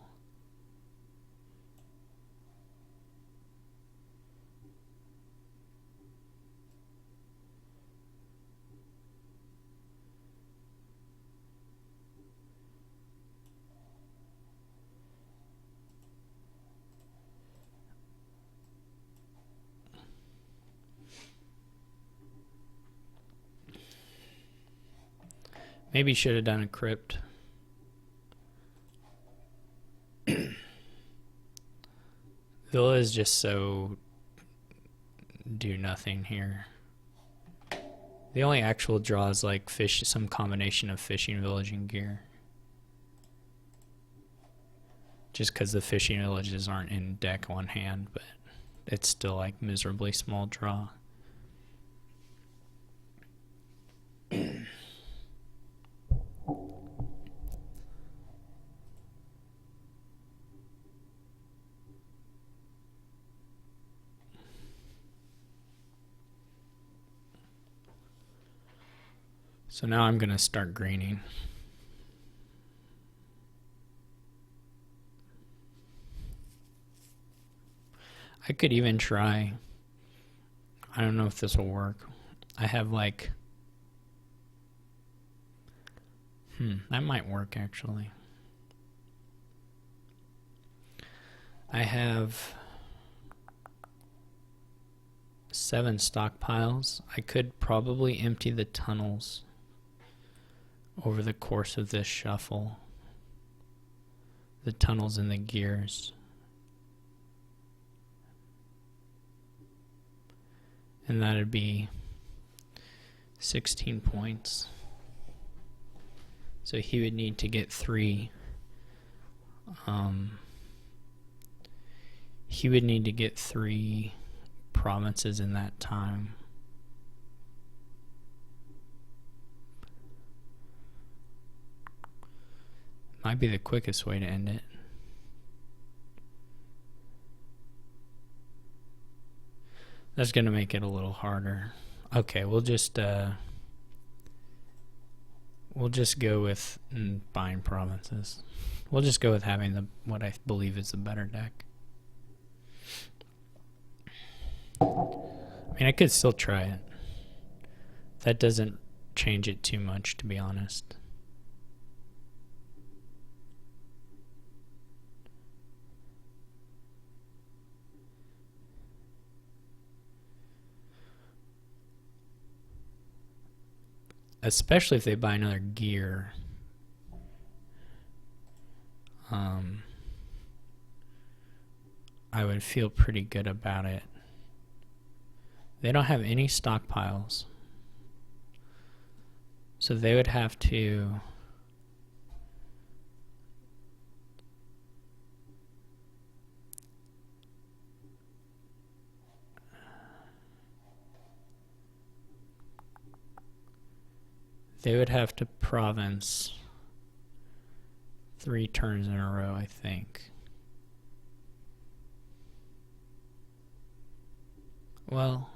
Maybe should have done a crypt. Villa is just so do nothing here. The only actual draw is like fish, some combination of fishing village and gear. Just because the fishing villages aren't in deck on hand, but it's still like miserably small draw. So now I'm going to start greening. I could even try, I don't know if this will work. I have like, that might work actually. I have 7 stockpiles. I could probably empty the tunnels over the course of this shuffle. The tunnels and the gears. And that'd be 16 points. So he would need to get 3. He would need to get 3 provinces in that time. Might be the quickest way to end it. That's going to make it a little harder. Okay, we'll just go with buying provinces. We'll just go with having what I believe is the better deck. I mean, I could still try it. That doesn't change it too much, to be honest. Especially if they buy another gear. I would feel pretty good about it. They don't have any stockpiles. So they would have to province 3 turns in a row, I think. Well,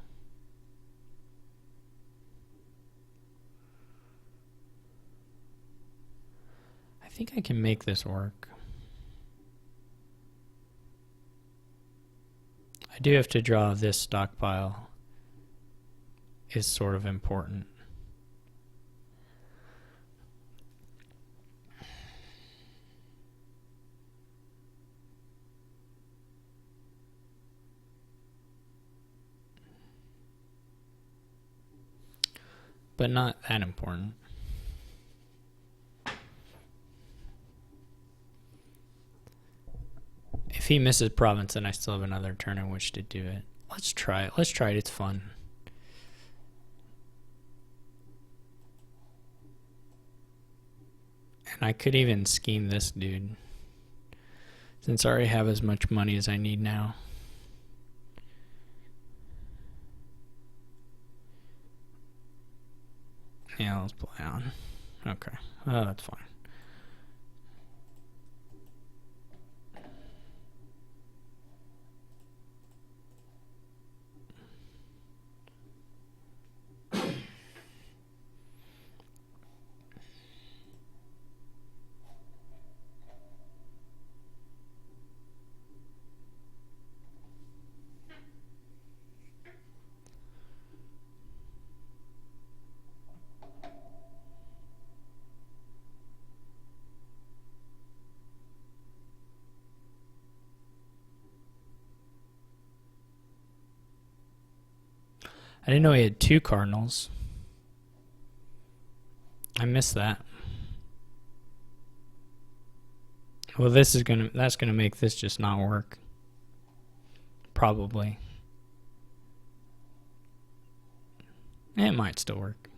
think I can make this work. I do have to draw this stockpile. Is sort of important. But not that important. If he misses province, then I still have another turn in which to do it. Let's try it. Let's try it. It's fun. And I could even scheme this dude, since I already have as much money as I need now. Yeah, let's play on. Okay. Oh, that's fine. I didn't know he had 2 cardinals. I missed that. Well, that's gonna make this just not work. Probably. It might still work.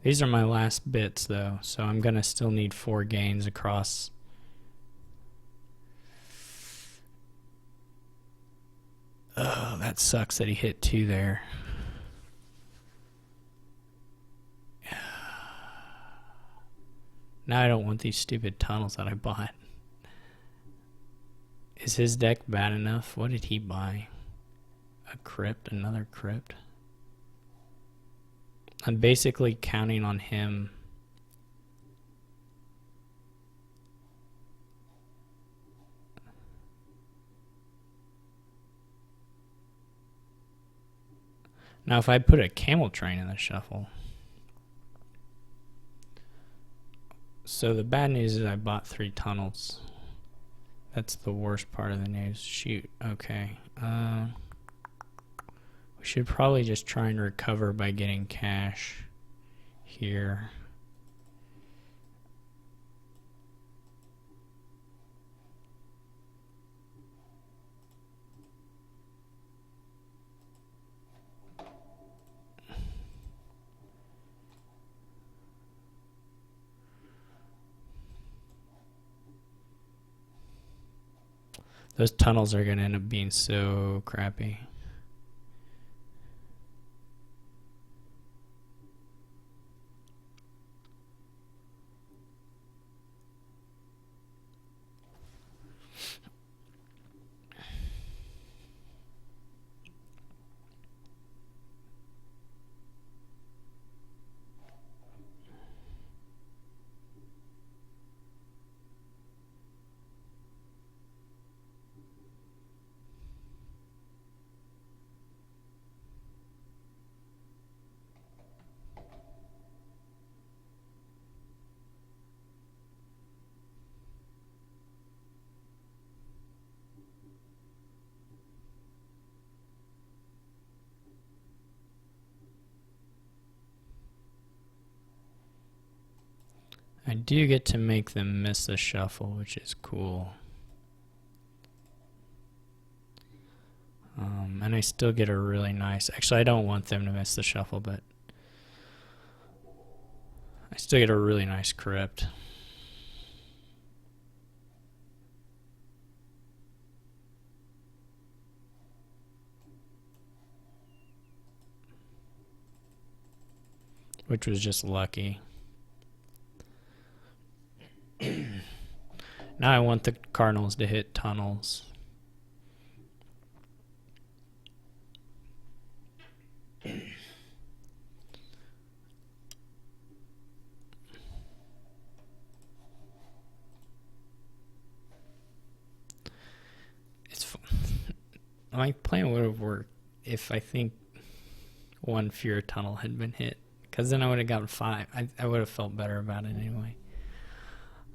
These are my last bits though, so I'm gonna still need 4 gains across. Oh, that sucks that he hit 2 there. Now I don't want these stupid tunnels that I bought. Is his deck bad enough? What did he buy? A crypt? Another crypt? I'm basically counting on him. Now if I put a camel train in the shuffle. So the bad news is I bought 3 tunnels. That's the worst part of the news. Shoot, okay. We should probably just try and recover by getting cash here. Those tunnels are going to end up being so crappy. I do get to make them miss the shuffle, which is cool. And I still get a really nice... Actually, I don't want them to miss the shuffle, but... I still get a really nice crypt. Which was just lucky. Now I want the Cardinals to hit tunnels. my plan would have worked if I think one fear tunnel had been hit, because then I would have gotten 5. I would have felt better about it anyway.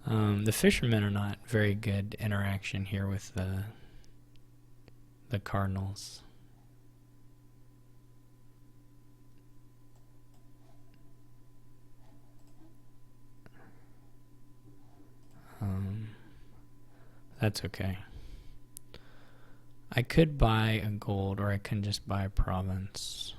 The fishermen are not very good interaction here with the cardinals. That's okay. I could buy a gold, or I can just buy a province.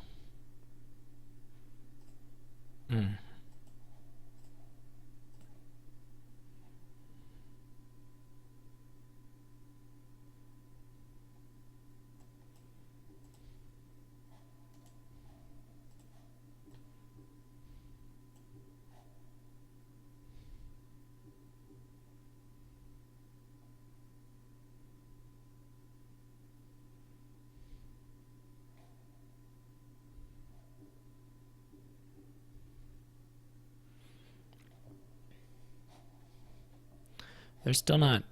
They're still not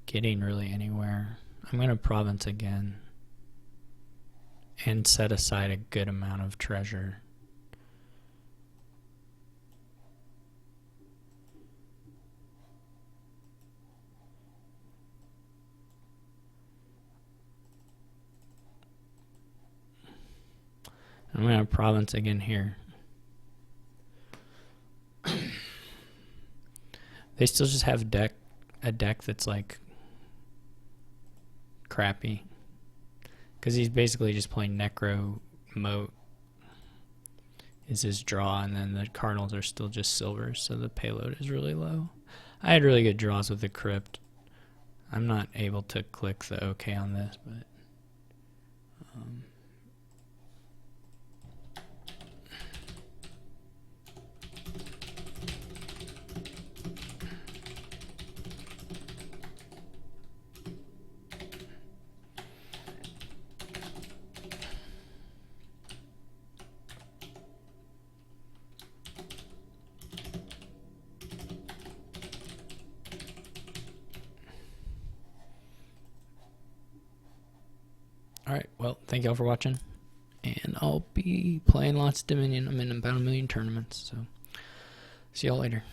getting really anywhere. I'm going to province again and set aside a good amount of treasure. I'm going to province again here. They still just have a deck that's like crappy, because he's basically just playing Necro Moat is his draw, and then the Cardinals are still just silvers, so the payload is really low. I had really good draws with the Crypt. I'm not able to click the OK on this, but alright, well, thank y'all for watching, and I'll be playing lots of Dominion. I'm in about 1 million tournaments, so see y'all later.